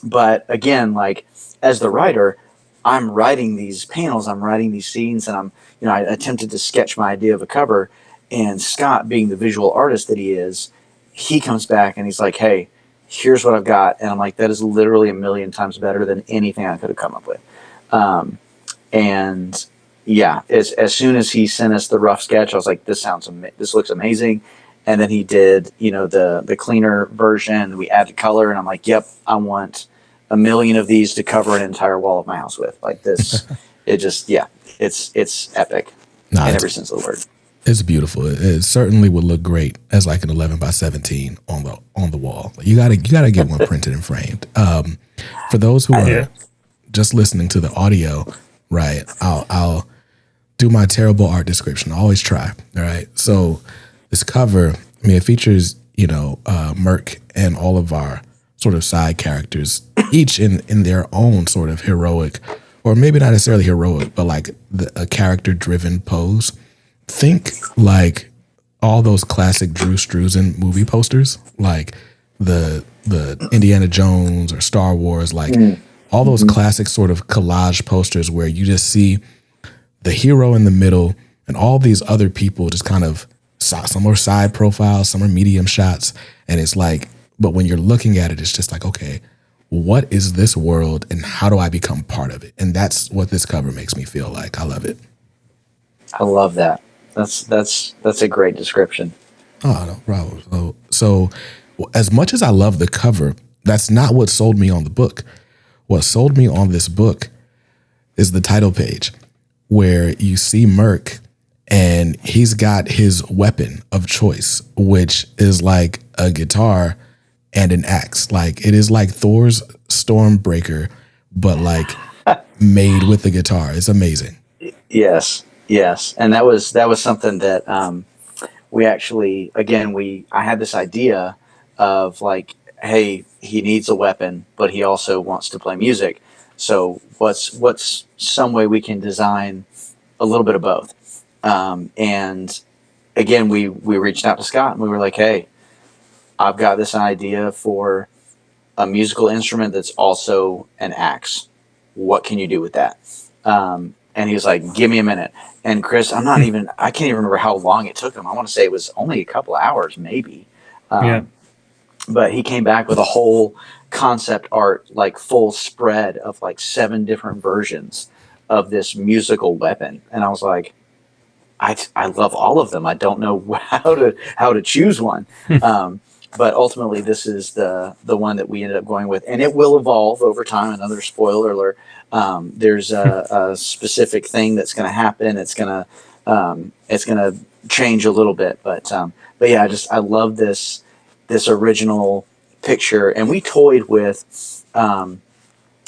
But again, like, as the writer, I'm writing these panels, I'm writing these scenes, and I attempted to sketch my idea of a cover. And Scott, being the visual artist that he is, he comes back and he's like, hey, here's what I've got. And I'm like, that is literally a million times better than anything I could have come up with. And yeah, as soon as he sent us the rough sketch, I was like, this looks amazing. And then he did, the cleaner version. We added color, and I'm like, yep, I want a million of these to cover an entire wall of my house with. Like this, it's epic in every sense of the word. It's beautiful. It certainly would look great as like an 11 by 17 on the wall. You gotta get one printed and framed. For those who are just listening to the audio, right? I'll do my terrible art description. I always try. All right. So this cover, I mean, it features Murk and all of our sort of side characters, each in their own sort of heroic, or maybe not necessarily heroic, but like a character driven pose. Think like all those classic Drew Struzan movie posters, like the Indiana Jones or Star Wars, like all those classic sort of collage posters where you just see the hero in the middle and all these other people just kind of, some are side profiles, some are medium shots. And it's like, but when you're looking at it, it's just like, okay, what is this world and how do I become part of it? And that's what this cover makes me feel like. I love it. I love that. That's a great description. Oh, no problem. So as much as I love the cover, that's not what sold me on the book. What sold me on this book is the title page, where you see Murk and he's got his weapon of choice, which is like a guitar and an axe. Like it is like Thor's Stormbreaker, but like made with the guitar. It's amazing. Yes, yes, and that was something that we actually, again, I had this idea of like, hey, he needs a weapon, but he also wants to play music. So what's some way we can design a little bit of both? And again, we reached out to Scott and we were like, hey, I've got this idea for a musical instrument that's also an axe. What can you do with that? And he was like, give me a minute. And Chris, I can't even remember how long it took him. I want to say it was only a couple of hours, maybe. Yeah. But he came back with a whole concept art, like full spread of like 7 different versions of this musical weapon. And I was like, I love all of them. I don't know how to choose one. But ultimately, this is the one that we ended up going with, and it will evolve over time. Another spoiler alert: there's a specific thing that's going to happen. It's gonna change a little bit, but yeah, I love this original picture, and we toyed with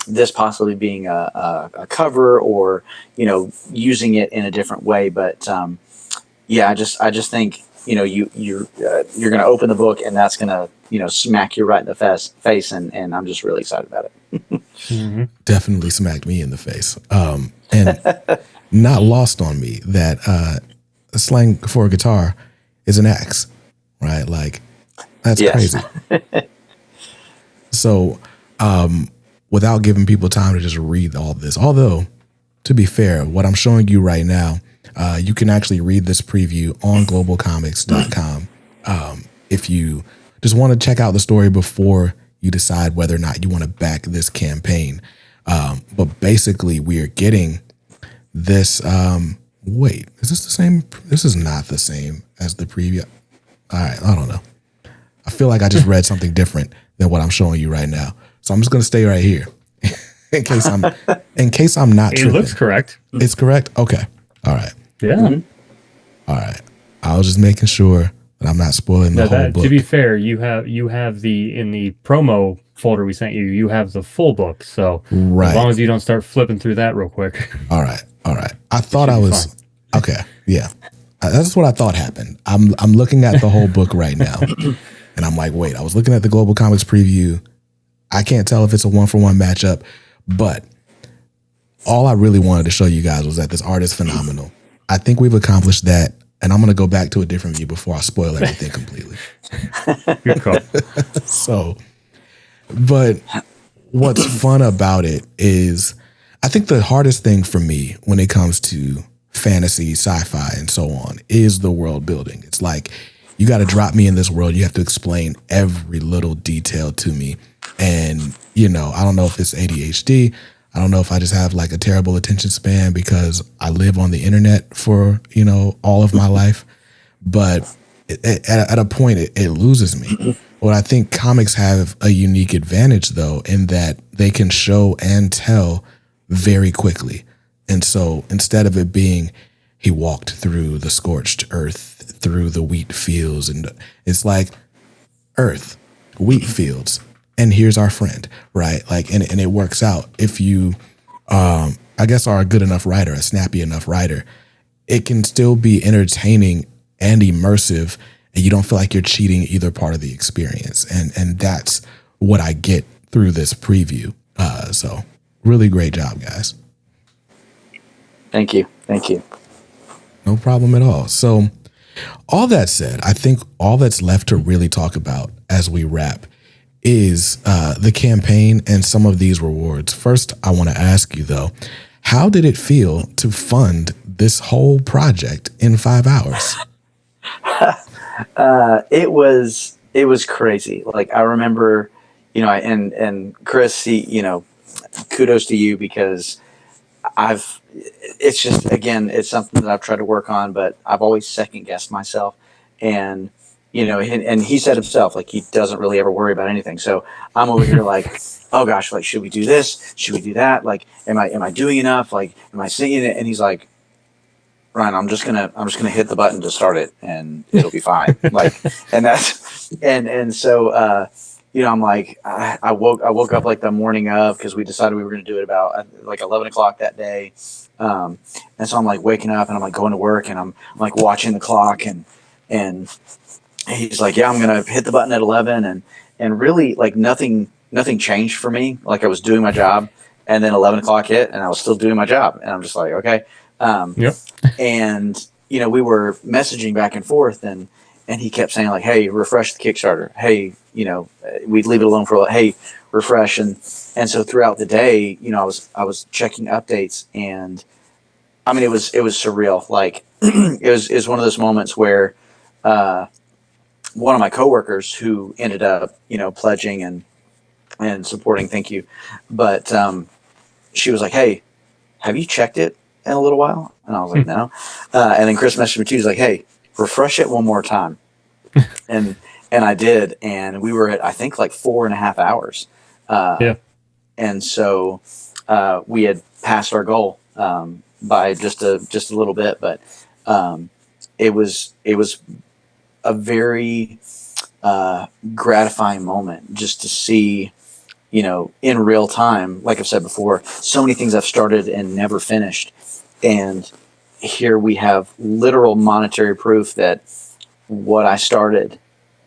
this possibly being a cover, or using it in a different way. But yeah, I just think you're going to open the book, and that's going to smack you right in the face, and I'm just really excited about it. Mm-hmm. Definitely smacked me in the face, and not lost on me that slang for a guitar is an axe, right? Like that's Yes. crazy. So without giving people time to just read all this, although to be fair, what I'm showing you right now, you can actually read this preview on globalcomics.com if you just want to check out the story before you decide whether or not you want to back this campaign. But basically, we are getting this. Wait, is this the same? This is not the same as the preview. All right, I don't know. I feel like I just read something different than what I'm showing you right now. So I'm just going to stay right here in case I'm not It tripping. looks correct. It's correct? Okay. All right. Yeah. Mm-hmm. All right. I was just making sure that I'm not spoiling the whole book. To be fair, you have in the promo folder we sent you, you have the full book. So Right. as long as you don't start flipping through that real quick. All right. I thought I was fine. okay. Yeah. That's what I thought happened. I'm looking at the whole book right now. And I'm like, wait, I was looking at the Global Comics preview. I can't tell if it's a 1-for-1 matchup, but all I really wanted to show you guys was that this art is phenomenal. I think we've accomplished that, and I'm going to go back to a different view before I spoil everything completely. Good call. So, but what's fun about it is I think the hardest thing for me when it comes to fantasy, sci-fi, and so on is the world building. It's like, you got to drop me in this world. You have to explain every little detail to me. And, I don't know if it's ADHD. I don't know if I just have like a terrible attention span because I live on the internet for, all of my life. But at a point, it loses me. What I think comics have a unique advantage, though, in that they can show and tell very quickly. And so instead of it being, he walked through the scorched earth, through the wheat fields, and it's like earth, wheat fields, and here's our friend, right? Like, and it works out. If you, I guess, are a good enough writer, a snappy enough writer, it can still be entertaining and immersive, and you don't feel like you're cheating either part of the experience. And that's what I get through this preview. So really great job, guys. Thank you. No problem at all. So all that said, I think all that's left to really talk about as we wrap is the campaign and some of these rewards. First, I want to ask you, though, how did it feel to fund this whole project in 5 hours? It was crazy. Like, I remember, and Chris, kudos to you, because it's just, again, it's something that I've tried to work on, but I've always second guessed myself. And, and he said himself, like, he doesn't really ever worry about anything. So I'm over here like, oh gosh, like, should we do this? Should we do that? Like, am I doing enough? Like, am I singing it? And he's like, Ryan, I'm just gonna hit the button to start it, and it'll be fine. Like, and that's and so I'm like, I woke up like the morning of, because we decided we were gonna do it about like 11 o'clock that day, and so I'm like waking up and I'm like going to work, and I'm like watching the clock, and he's like, yeah, I'm gonna hit the button at 11, and really like nothing changed for me. Like I was doing my job, and then 11 o'clock hit, and I was still doing my job, and I'm just like, okay. Yep. And we were messaging back and forth, and he kept saying like, hey, refresh the Kickstarter. Hey, we'd leave it alone for a while. Hey, refresh. And so throughout the day, I was checking updates, and I mean, it was surreal. Like it was one of those moments where one of my coworkers, who ended up pledging and supporting, thank you, but she was like, hey, have you checked it in a little while? And I was like, no. And then Chris messaged me too. He's like, hey, refresh it one more time. and I did, and we were at, I think, like 4.5 hours. Yeah. And so we had passed our goal by just a little bit, but it was a very gratifying moment just to see, in real time. Like I've said before, so many things I've started and never finished. And here we have literal monetary proof that what I started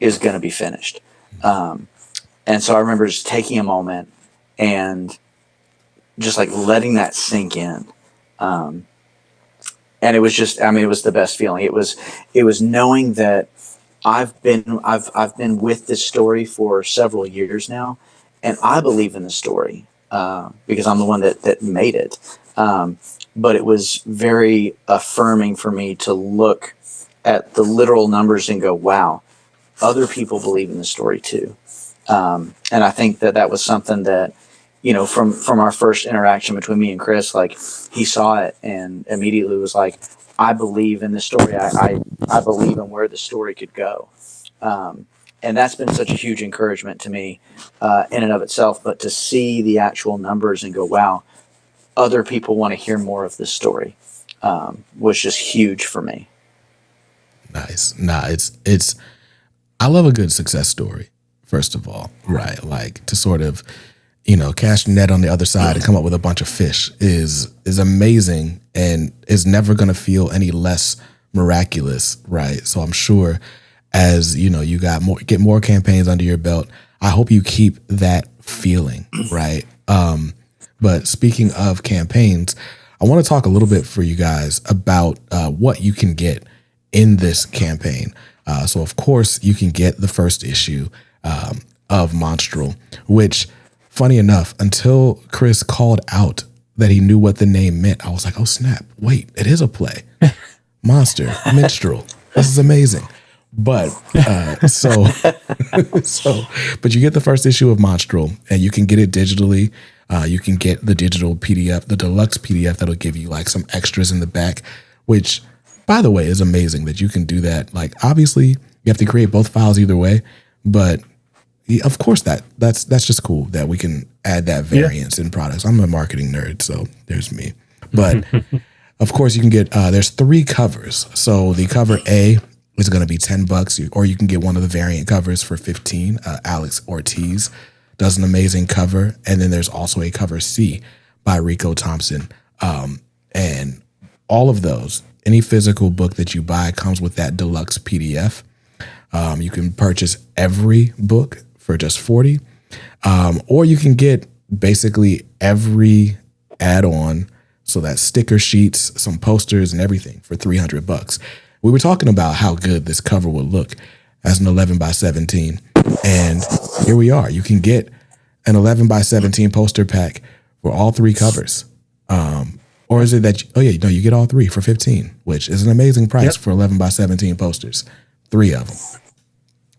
is going to be finished. And so I remember just taking a moment and just like letting that sink in. And it was just, I mean, it was the best feeling. It was knowing that I've been with this story for several years now, and I believe in the story because I'm the one that made it. But it was very affirming for me to look at the literal numbers and go, wow, other people believe in the story too. And I think that was something that, from our first interaction between me and Chris, like he saw it and immediately was like, I believe in this story. I believe in where the story could go. And that's been such a huge encouragement to me in and of itself. But to see the actual numbers and go, wow, other people want to hear more of this story was just huge for me. Nice. Nah, it's I love a good success story, first of all, right? Like to sort of, cast net on the other side and come up with a bunch of fish is amazing and is never going to feel any less miraculous, right? So I'm sure as, you get more campaigns under your belt, I hope you keep that feeling, right? But speaking of campaigns, I want to talk a little bit for you guys about what you can get in this campaign. So, of course, you can get the first issue of Monstral, which, funny enough, until Chris called out that he knew what the name meant, I was like, oh, snap. Wait, it is a play. Monster, minstrel. This is amazing. But but you get the first issue of Monstral, and you can get it digitally. You can get the digital PDF, the deluxe PDF that'll give you like some extras in the back, which, by the way, is amazing that you can do that. Like, obviously, you have to create both files either way, but of course that's just cool that we can add that variance in products. I'm a marketing nerd, so there's me. But of course, you can get there's 3 covers. So the cover A is going to be $10, or you can get one of the variant covers for $15. Alex Ortiz does an amazing cover, and then there's also a cover C by Rico Thompson, and all of those. Any physical book that you buy comes with that deluxe PDF. You can purchase every book for just $40, or you can get basically every add-on, so that's sticker sheets, some posters, and everything for $300. We were talking about how good this cover would look as an 11 by 17, and here we are. You can get an 11 by 17 poster pack for all 3 covers. Or is it that, you get all 3 for $15, which is an amazing price for 11 by 17 posters, 3 of them.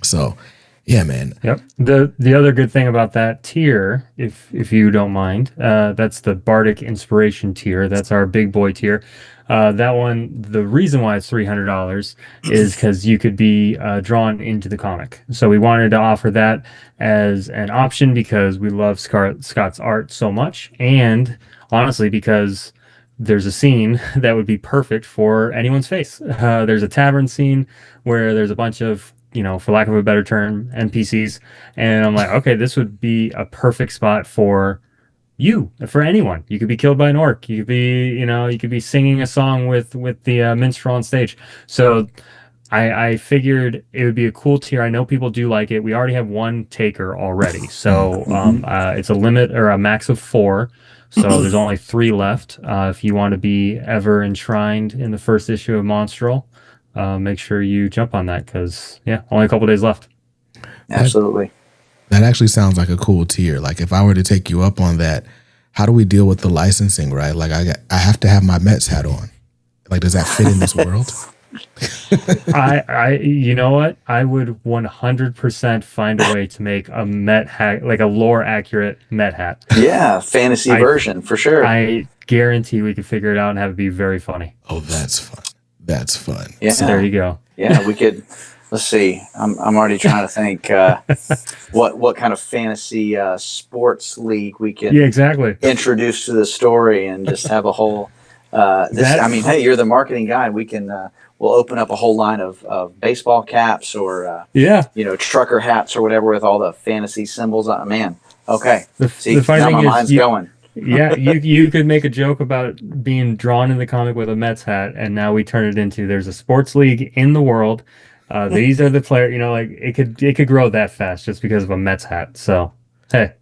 So, yeah, man. Yep. The other good thing about that tier, if you don't mind, that's the Bardic Inspiration tier. That's our big boy tier. That one, the reason why it's $300 is because you could be drawn into the comic. So we wanted to offer that as an option because we love Scott's art so much, and honestly because there's a scene that would be perfect for anyone's face. There's a tavern scene where there's a bunch of, for lack of a better term, NPCs. And I'm like, okay, this would be a perfect spot for anyone. You could be killed by an orc. You could be singing a song with the minstrel on stage. So I figured it would be a cool tier. I know people do like it. We already have one taker already. So it's a limit or a max of 4. So there's only 3 left. If you want to be ever enshrined in the first issue of Monstral, make sure you jump on that because, yeah, only a couple days left. Absolutely. That actually sounds like a cool tier. Like if I were to take you up on that, how do we deal with the licensing, right? Like I have to have my Mets hat on. Like, does that fit in this world? You know what? I would 100% find a way to make a Met hat, like a lore accurate Met hat. Yeah, fantasy version for sure. I guarantee we could figure it out and have it be very funny. Oh, that's fun. That's fun. Yeah. So there you go. Yeah, we could. Let's see. I'm already trying to think what kind of fantasy sports league we can introduce to the story and just have a whole. Hey, you're the marketing guy. We can. We'll open up a whole line of baseball caps or trucker hats or whatever with all the fantasy symbols on. Man, okay. The funny now thing my is mind's going. Yeah, you could make a joke about being drawn in the comic with a Mets hat, and now we turn it into there's a sports league in the world. These are the players. Like it could grow that fast just because of a Mets hat. So hey,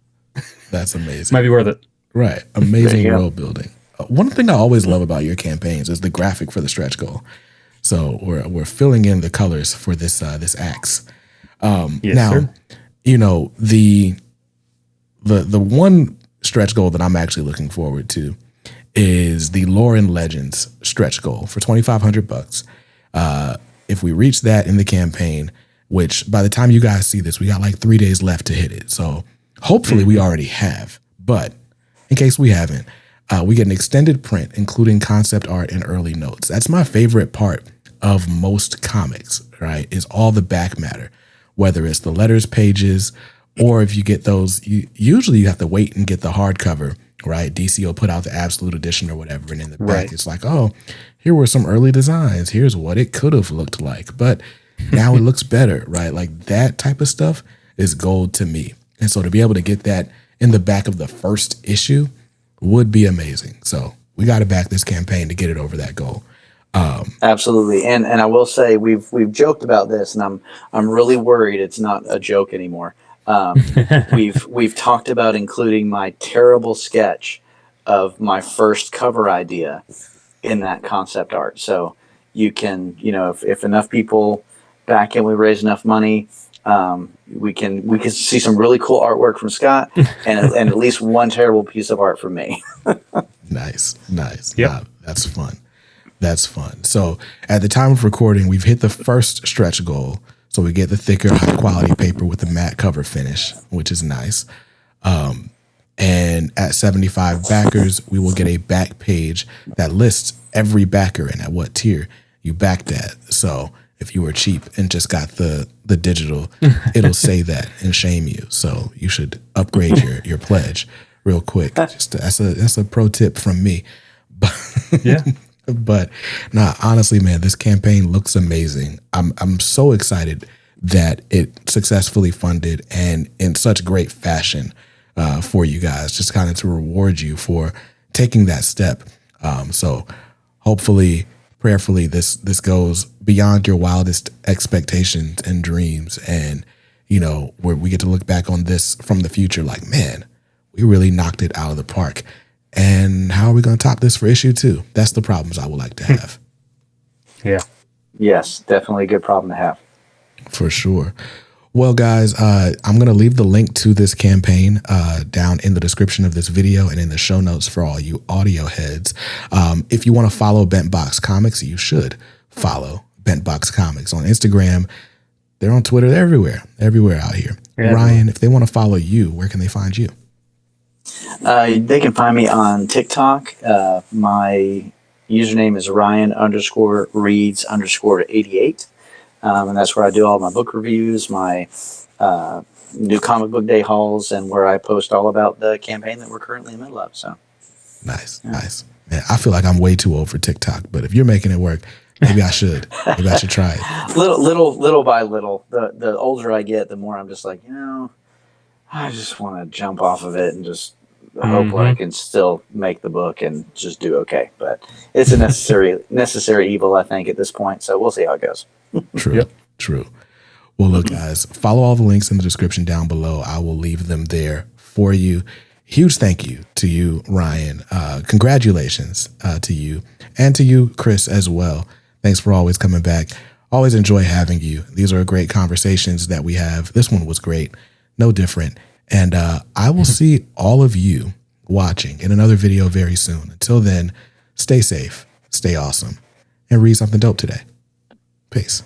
that's amazing. Might be worth it. Right, amazing world building. One thing I always love about your campaigns is the graphic for the stretch goal. So we're filling in the colors for this axe. Yes, now, sir. The one stretch goal that I'm actually looking forward to is the Lore and Legends stretch goal for $2,500. If we reach that in the campaign, which by the time you guys see this, we got like 3 days left to hit it. So hopefully we already have, but in case we haven't, we get an extended print, including concept art and early notes. That's my favorite part of most comics, right? Is all the back matter, whether it's the letters pages, or if you get those, usually you have to wait and get the hardcover, right? DC will put out the absolute edition or whatever, and in the back it's like, oh, here were some early designs. Here's what it could have looked like, but now it looks better, right? Like that type of stuff is gold to me. And so to be able to get that in the back of the first issue would be amazing. So we got to back this campaign to get it over that goal. Absolutely, and I will say we've joked about this, and I'm really worried it's not a joke anymore. We've talked about including my terrible sketch of my first cover idea in that concept art. So you can, if enough people back in, we raise enough money, we can see some really cool artwork from Scott and at least one terrible piece of art from me. Nice. Yeah, that's fun. That's fun. So at the time of recording, we've hit the first stretch goal. So we get the thicker, high quality paper with the matte cover finish, which is nice. And at 75 backers, we will get a back page that lists every backer and at what tier you backed at. So if you were cheap and just got the digital, it'll say that and shame you. So you should upgrade your pledge real quick. Just that's a pro tip from me. Yeah. But honestly, man, this campaign looks amazing. I'm so excited that it successfully funded and in such great fashion for you guys, just kind of to reward you for taking that step. So hopefully, prayerfully, this goes beyond your wildest expectations and dreams, and where we get to look back on this from the future, like, man, we really knocked it out of the park. And how are we going to top this for issue 2? That's the problems I would like to have. Yeah. Yes, definitely a good problem to have. For sure. Well, guys, I'm going to leave the link to this campaign down in the description of this video and in the show notes for all you audio heads. If you want to follow Bent Box Comics, you should follow Bent Box Comics on Instagram. They're on Twitter. They're everywhere out here. Yeah. Ryan, if they want to follow you, where can they find you? They can find me on TikTok. My username is Ryan_reads_88. And that's where I do all my book reviews, my new comic book day hauls, and where I post all about the campaign that we're currently in the middle of. So nice. Man, I feel like I'm way too old for TikTok, but if you're making it work, maybe I should. Maybe I should try it. Little by little. The older I get, the more I'm just like, I just want to jump off of it and just hope I can still make the book and just do okay. But it's a necessary evil, I think, at this point. So we'll see how it goes. True. Well, look, guys, follow all the links in the description down below. I will leave them there for you. Huge thank you to you, Ryan. Congratulations to you and to you, Chris, as well. Thanks for always coming back. Always enjoy having you. These are great conversations that we have. This one was great. No different. And I will see all of you watching in another video very soon. Until then, stay safe, stay awesome, and read something dope today. Peace.